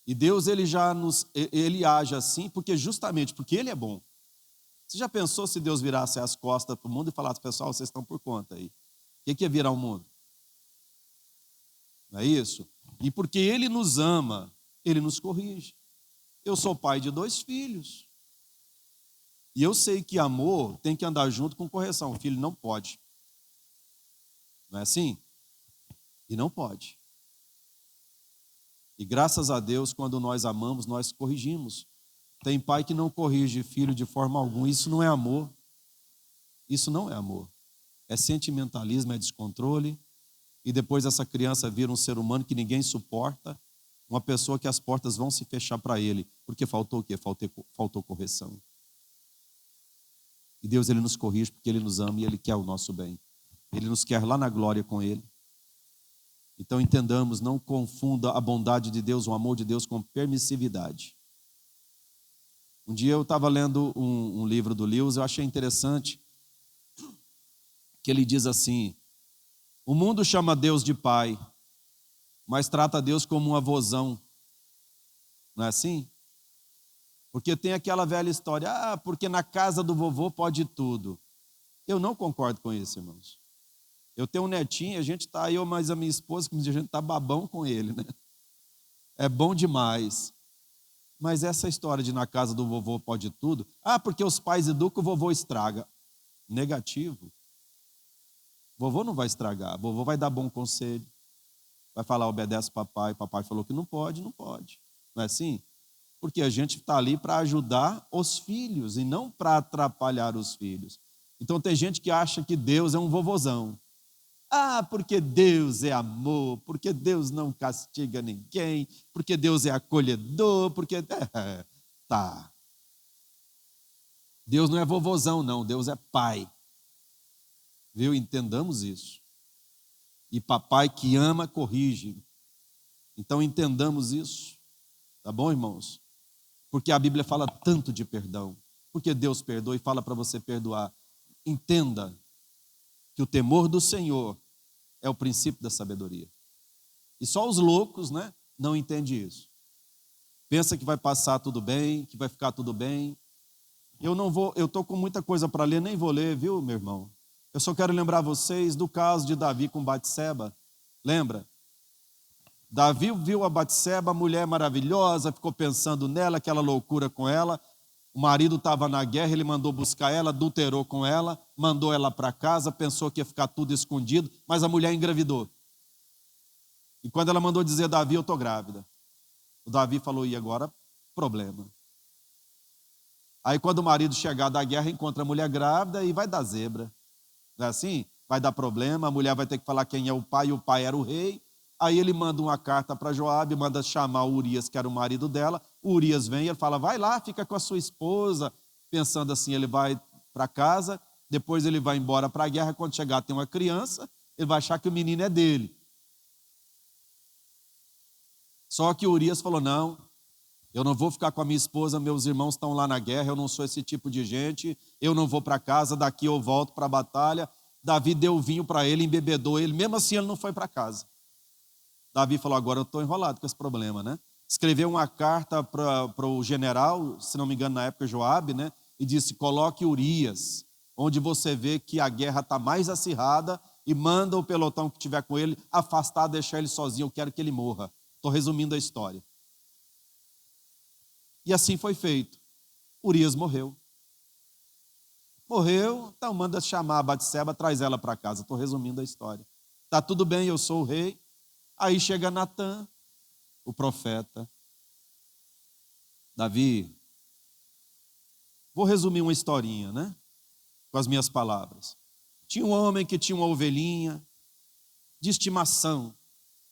E Deus, ele age assim justamente porque ele é bom. Você já pensou se Deus virasse as costas para o mundo e falasse, pessoal, vocês estão por conta aí? O que é virar o mundo? Não é isso? E porque ele nos ama, ele nos corrige. Eu sou pai de 2 filhos. E eu sei que amor tem que andar junto com correção. O filho não pode. Não é assim? E não pode. E graças a Deus, quando nós amamos, nós corrigimos. Tem pai que não corrige filho de forma alguma. Isso não é amor. Isso não é amor. É sentimentalismo, é descontrole. E depois essa criança vira um ser humano que ninguém suporta. Uma pessoa que as portas vão se fechar para ele. Porque faltou o quê? Faltou correção. E Deus, ele nos corrige porque ele nos ama e ele quer o nosso bem. Ele nos quer lá na glória com ele. Então entendamos, não confunda a bondade de Deus, o amor de Deus com permissividade. Um dia eu estava lendo um livro do Lewis, eu achei interessante que ele diz assim: o mundo chama Deus de pai, mas trata Deus como um avôzão. Não é assim? Porque tem aquela velha história, porque na casa do vovô pode tudo. Eu não concordo com isso, irmãos. Eu tenho um netinho, a gente está, eu mais a minha esposa, a gente está babão com ele, né? É bom demais. Mas essa história de na casa do vovô pode tudo, porque os pais educam, o vovô estraga. Negativo. Vovô não vai estragar, vovô vai dar bom conselho, vai falar, obedece papai, papai falou que não pode, não pode. Não é assim? Porque a gente está ali para ajudar os filhos e não para atrapalhar os filhos. Então tem gente que acha que Deus é um vovozão. Porque Deus é amor, porque Deus não castiga ninguém, porque Deus é acolhedor, porque... Tá. Deus não é vovozão, não, Deus é pai. Viu? Entendamos isso. E papai que ama, corrige. Então entendamos isso. Tá bom, irmãos? Porque a Bíblia fala tanto de perdão. Porque Deus perdoa e fala para você perdoar. Entenda que o temor do Senhor é o princípio da sabedoria. E só os loucos, né, não entendem isso. Pensa que vai passar tudo bem, que vai ficar tudo bem. Eu estou com muita coisa para ler, nem vou ler, viu, meu irmão? Eu só quero lembrar vocês do caso de Davi com Batseba. Lembra? Davi viu a Batseba, mulher maravilhosa, ficou pensando nela, aquela loucura com ela. O marido estava na guerra, ele mandou buscar ela, adulterou com ela, mandou ela para casa, pensou que ia ficar tudo escondido, mas a mulher engravidou. E quando ela mandou dizer, Davi, eu estou grávida. O Davi falou, e agora? Problema. Aí quando o marido chegar da guerra, encontra a mulher grávida e vai dar zebra. Não é assim? Vai dar problema, a mulher vai ter que falar quem é o pai, e o pai era o rei. Aí ele manda uma carta para Joabe, manda chamar o Urias, que era o marido dela. O Urias vem e ele fala, vai lá, fica com a sua esposa. Pensando assim, ele vai para casa, depois ele vai embora para a guerra. Quando chegar tem uma criança, ele vai achar que o menino é dele. Só que o Urias falou, não, eu não vou ficar com a minha esposa, meus irmãos estão lá na guerra, eu não sou esse tipo de gente, eu não vou para casa, daqui eu volto para a batalha. Davi deu vinho para ele, embebedou ele, mesmo assim ele não foi para casa. Davi falou, agora eu estou enrolado com esse problema, né? Escreveu uma carta para o general, se não me engano na época Joabe, né? E disse, coloque Urias, onde você vê que a guerra está mais acirrada, e manda o pelotão que estiver com ele afastar, deixar ele sozinho, eu quero que ele morra. Estou resumindo a história. E assim foi feito. Urias morreu. Morreu, então manda chamar a Batseba, traz ela para casa. Estou resumindo a história. Está tudo bem, eu sou o rei. Aí chega Natã, o profeta. Davi, vou resumir uma historinha, né? Com as minhas palavras. Tinha um homem que tinha uma ovelhinha de estimação.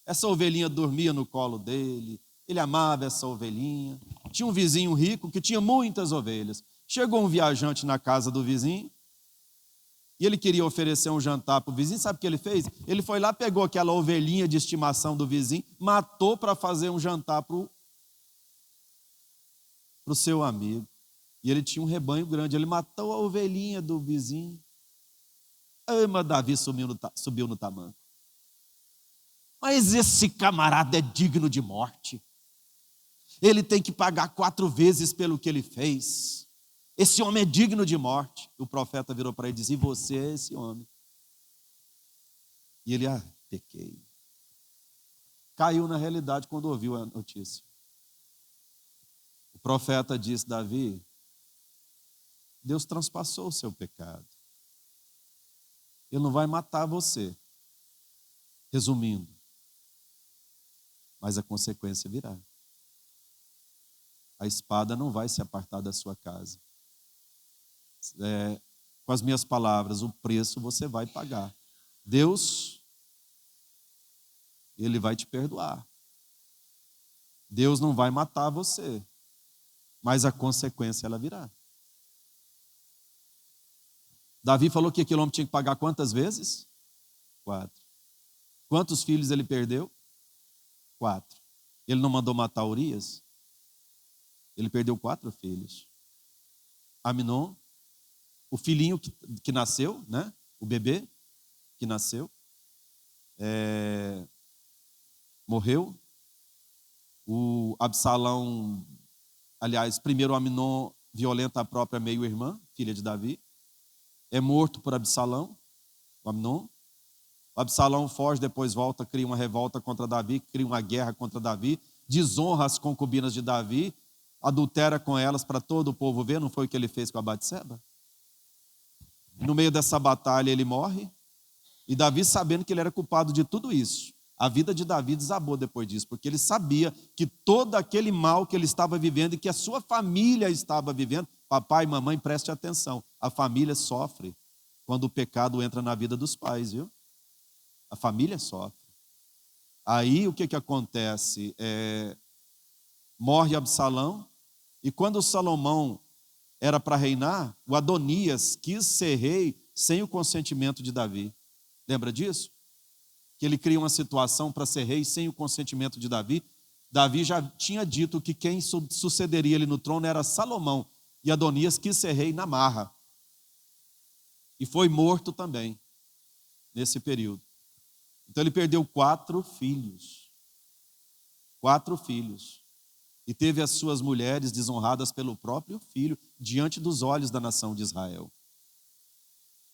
Essa ovelhinha dormia no colo dele, ele amava essa ovelhinha. Tinha um vizinho rico que tinha muitas ovelhas. Chegou um viajante na casa do vizinho, e ele queria oferecer um jantar para o vizinho. Sabe o que ele fez? Ele foi lá, pegou aquela ovelhinha de estimação do vizinho, matou para fazer um jantar para o seu amigo. E ele tinha um rebanho grande, ele matou a ovelhinha do vizinho. Mas Davi subiu no tamanco. Mas esse camarada é digno de morte. Ele tem que pagar 4 vezes pelo que ele fez. Esse homem é digno de morte. O profeta virou para ele e disse, e você é esse homem? E ele, pequei. Caiu na realidade quando ouviu a notícia. O profeta disse, Davi, Deus transpassou o seu pecado. Ele não vai matar você. Resumindo, mas a consequência virá. A espada não vai se apartar da sua casa. Com as minhas palavras, o preço você vai pagar. Deus, Ele vai te perdoar. Deus não vai matar você, mas a consequência ela virá. Davi falou que aquele homem tinha que pagar quantas vezes? 4. Quantos filhos ele perdeu? 4. Ele não mandou matar Urias? Ele perdeu 4 filhos. Aminon, o filhinho que nasceu, né? O bebê que nasceu, morreu. O Absalão, aliás, primeiro o Aminon violenta a própria meio-irmã, filha de Davi, é morto por Absalão, o Aminon. O Absalão foge, depois volta, cria uma revolta contra Davi, cria uma guerra contra Davi, desonra as concubinas de Davi, adultera com elas para todo o povo ver, não foi o que ele fez com a Batseba? No meio dessa batalha ele morre, e Davi, sabendo que ele era culpado de tudo isso, a vida de Davi desabou depois disso, porque ele sabia que todo aquele mal que ele estava vivendo e que a sua família estava vivendo, papai e mamãe, preste atenção, a família sofre quando o pecado entra na vida dos pais, viu? A família sofre. Aí o que acontece? Morre Absalão, e quando Salomão era para reinar, o Adonias quis ser rei sem o consentimento de Davi. Lembra disso? Que ele cria uma situação para ser rei sem o consentimento de Davi. Davi já tinha dito que quem sucederia ele no trono era Salomão, e Adonias quis ser rei na marra. E foi morto também, nesse período. Então ele perdeu 4 filhos. 4 filhos. E teve as suas mulheres desonradas pelo próprio filho, diante dos olhos da nação de Israel.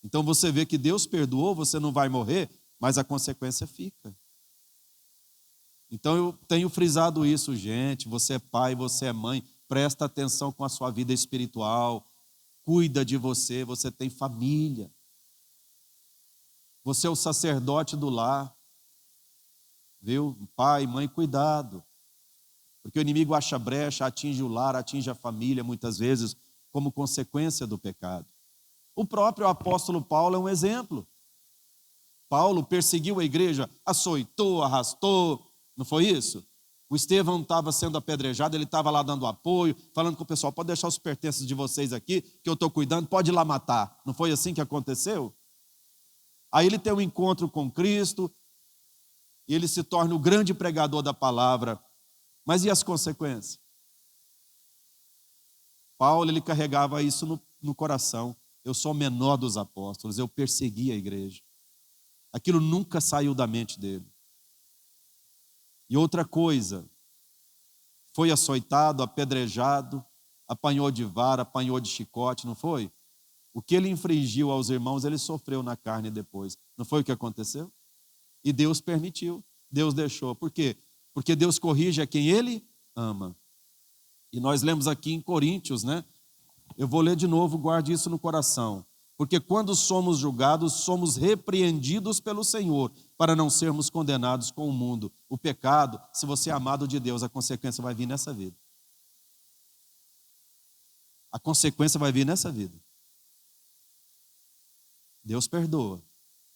Então você vê que Deus perdoou, você não vai morrer, mas a consequência fica. Então eu tenho frisado isso, gente. Você é pai, você é mãe, presta atenção com a sua vida espiritual, cuida de você, você tem família. Você é o sacerdote do lar. Viu? Pai, mãe, cuidado. Porque o inimigo acha brecha, atinge o lar, atinge a família, muitas vezes, como consequência do pecado. O próprio apóstolo Paulo é um exemplo. Paulo perseguiu a igreja, açoitou, arrastou, não foi isso? O Estevão estava sendo apedrejado, ele estava lá dando apoio, falando com o pessoal, pode deixar os pertences de vocês aqui, que eu estou cuidando, pode ir lá matar. Não foi assim que aconteceu? Aí ele tem um encontro com Cristo, e ele se torna o grande pregador da palavra. Mas e as consequências? Paulo, ele carregava isso no coração. Eu sou o menor dos apóstolos, eu persegui a igreja. Aquilo nunca saiu da mente dele. E outra coisa, foi açoitado, apedrejado, apanhou de vara, apanhou de chicote, não foi? O que ele infringiu aos irmãos, ele sofreu na carne depois. Não foi o que aconteceu? E Deus permitiu, Deus deixou. Por quê? Porque Deus corrige a quem Ele ama. E nós lemos aqui em Coríntios, né? Eu vou ler de novo, guarde isso no coração. Porque quando somos julgados, somos repreendidos pelo Senhor, para não sermos condenados com o mundo. O pecado, se você é amado de Deus, a consequência vai vir nessa vida. A consequência vai vir nessa vida. Deus perdoa,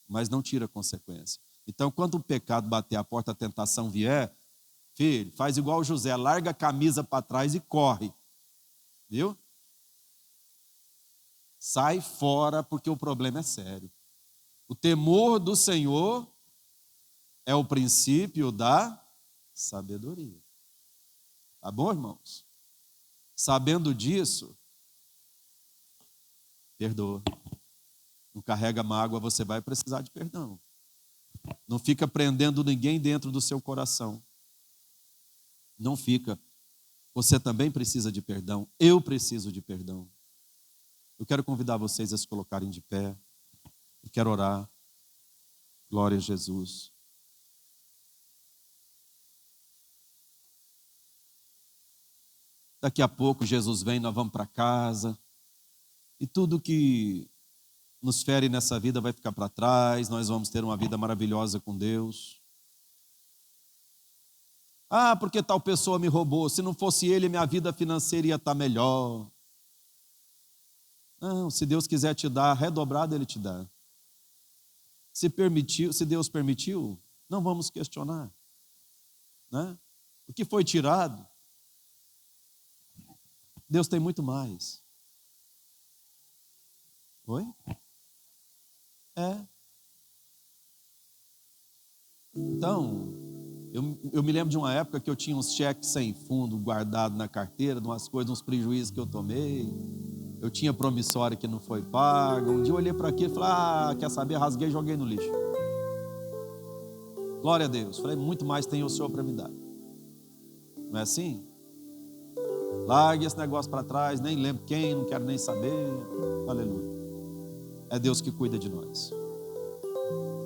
mas não tira a consequência. Então, quando o pecado bater a porta, a tentação vier, filho, faz igual José, larga a camisa para trás e corre. Viu? Sai fora, porque o problema é sério. O temor do Senhor é o princípio da sabedoria. Tá bom, irmãos? Sabendo disso, perdoa. Não carrega mágoa, você vai precisar de perdão. Não fica prendendo ninguém dentro do seu coração. Não fica. Você também precisa de perdão. Eu preciso de perdão. Eu quero convidar vocês a se colocarem de pé. Eu quero orar. Glória a Jesus. Daqui a pouco Jesus vem, nós vamos para casa. E tudo que nos fere nessa vida vai ficar para trás. Nós vamos ter uma vida maravilhosa com Deus. Ah, porque tal pessoa me roubou. Se não fosse ele, minha vida financeira ia estar melhor. Não, se Deus quiser te dar redobrado, Ele te dá. Se Deus permitiu, não vamos questionar. Né? O que foi tirado, Deus tem muito mais. Oi? É. Então, eu me lembro de uma época que eu tinha uns cheques sem fundo guardados na carteira, de umas coisas, uns prejuízos que eu tomei. Eu tinha promissória que não foi paga. Um dia eu olhei para aquilo e falei, quer saber? Rasguei e joguei no lixo. Glória a Deus. Falei, muito mais tem o Senhor para me dar. Não é assim? Largue esse negócio para trás, nem lembro quem, não quero nem saber. Aleluia. É Deus que cuida de nós.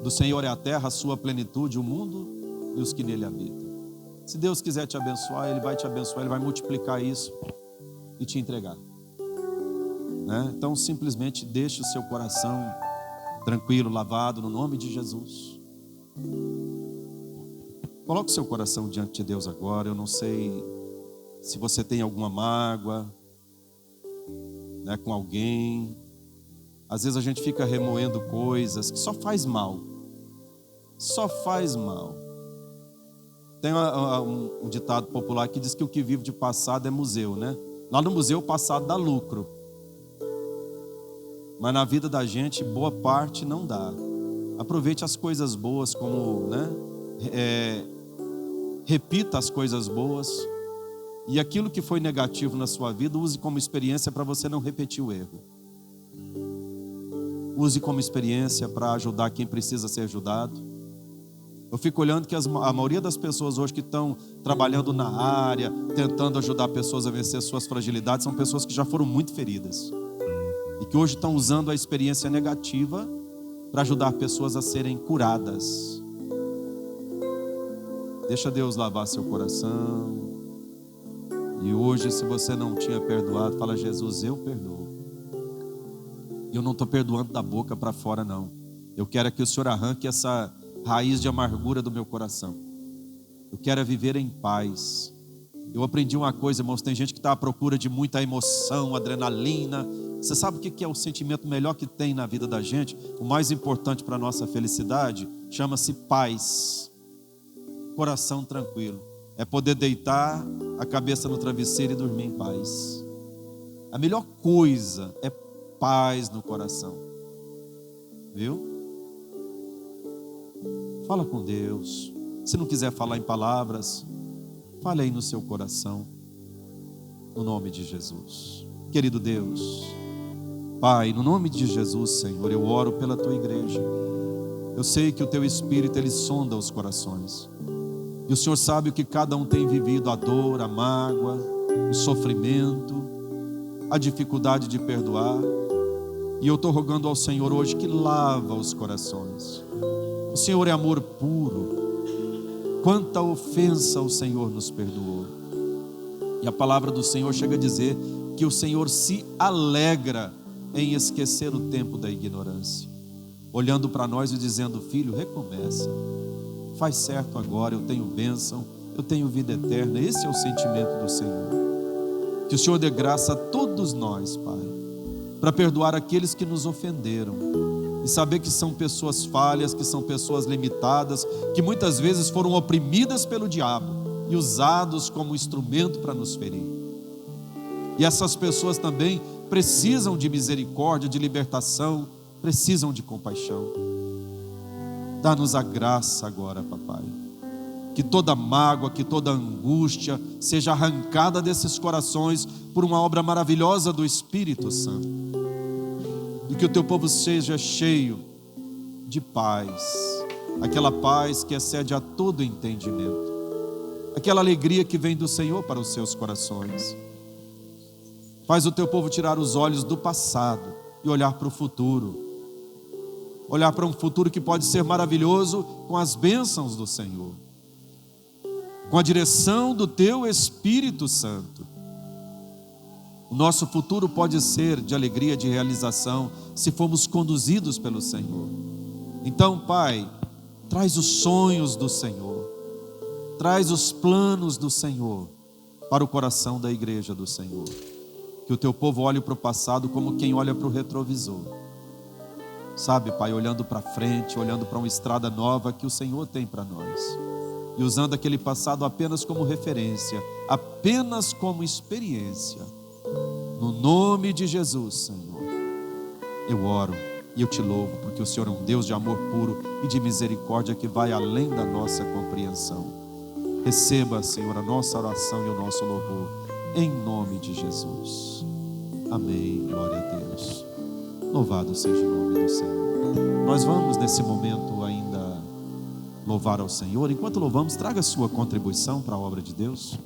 Do Senhor é a terra, a sua plenitude, o mundo e os que nele habitam. Se Deus quiser te abençoar, Ele vai te abençoar, Ele vai multiplicar isso e te entregar. Né? Então simplesmente deixe o seu coração tranquilo, lavado, no nome de Jesus. Coloque o seu coração diante de Deus agora. Eu não sei se você tem alguma mágoa, né, com alguém. Às vezes a gente fica remoendo coisas que só faz mal. Só faz mal. Tem um ditado popular que diz que o que vive de passado é museu, né? Lá no museu o passado dá lucro. Mas na vida da gente, boa parte não dá. Aproveite as coisas boas como, né? Repita as coisas boas. E aquilo que foi negativo na sua vida, use como experiência para você não repetir o erro. Use como experiência para ajudar quem precisa ser ajudado. Eu fico olhando que a maioria das pessoas hoje que estão trabalhando na área, tentando ajudar pessoas a vencer suas fragilidades, são pessoas que já foram muito feridas. E que hoje estão usando a experiência negativa para ajudar pessoas a serem curadas. Deixa Deus lavar seu coração. E hoje, se você não tinha perdoado, fala, Jesus, eu perdoo. E eu não estou perdoando da boca para fora, não. Eu quero que o Senhor arranque essa raiz de amargura do meu coração. Eu quero viver em paz. Eu aprendi uma coisa, irmãos, tem gente que está à procura de muita emoção, adrenalina. Você sabe o que é o sentimento melhor que tem na vida da gente? O mais importante para a nossa felicidade? Chama-se paz. Coração tranquilo. É poder deitar a cabeça no travesseiro e dormir em paz. A melhor coisa é paz no coração. Viu? Fala com Deus. Se não quiser falar em palavras, fale aí no seu coração. No nome de Jesus. Querido Deus, Pai, no nome de Jesus, Senhor, eu oro pela Tua igreja. Eu sei que o Teu Espírito, Ele sonda os corações. E o Senhor sabe o que cada um tem vivido, a dor, a mágoa, o sofrimento, a dificuldade de perdoar. E eu estou rogando ao Senhor hoje que lava os corações. O Senhor é amor puro. Quanta ofensa o Senhor nos perdoou. E a palavra do Senhor chega a dizer que o Senhor se alegra em esquecer o tempo da ignorância, olhando para nós e dizendo, filho, recomeça. Faz certo agora, eu tenho bênção, eu tenho vida eterna. Esse é o sentimento do Senhor. Que o Senhor dê graça a todos nós, Pai, para perdoar aqueles que nos ofenderam. E saber que são pessoas falhas, que são pessoas limitadas, que muitas vezes foram oprimidas pelo diabo e usados como instrumento para nos ferir. E essas pessoas também precisam de misericórdia, de libertação, precisam de compaixão. Dá-nos a graça agora, papai. Que toda mágoa, que toda angústia seja arrancada desses corações por uma obra maravilhosa do Espírito Santo. E que o teu povo seja cheio de paz. Aquela paz que excede a todo entendimento. Aquela alegria que vem do Senhor para os seus corações. Faz o teu povo tirar os olhos do passado e olhar para o futuro. Olhar para um futuro que pode ser maravilhoso com as bênçãos do Senhor, com a direção do Teu Espírito Santo. O nosso futuro pode ser de alegria, de realização, se formos conduzidos pelo Senhor. Então, Pai, traz os sonhos do Senhor, traz os planos do Senhor para o coração da igreja do Senhor. Que o Teu povo olhe para o passado como quem olha para o retrovisor. Sabe, Pai, olhando para frente, olhando para uma estrada nova que o Senhor tem para nós. E usando aquele passado apenas como referência, apenas como experiência. No nome de Jesus, Senhor, eu oro e eu te louvo, porque o Senhor é um Deus de amor puro e de misericórdia que vai além da nossa compreensão. Receba, Senhor, a nossa oração e o nosso louvor, em nome de Jesus. Amém. Glória a Deus. Louvado seja o nome do Senhor. Nós vamos nesse momento ainda louvar ao Senhor. Enquanto louvamos, traga a sua contribuição para a obra de Deus.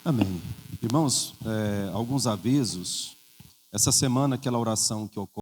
Amém. Irmãos, alguns avisos. Essa semana, aquela oração que ocorre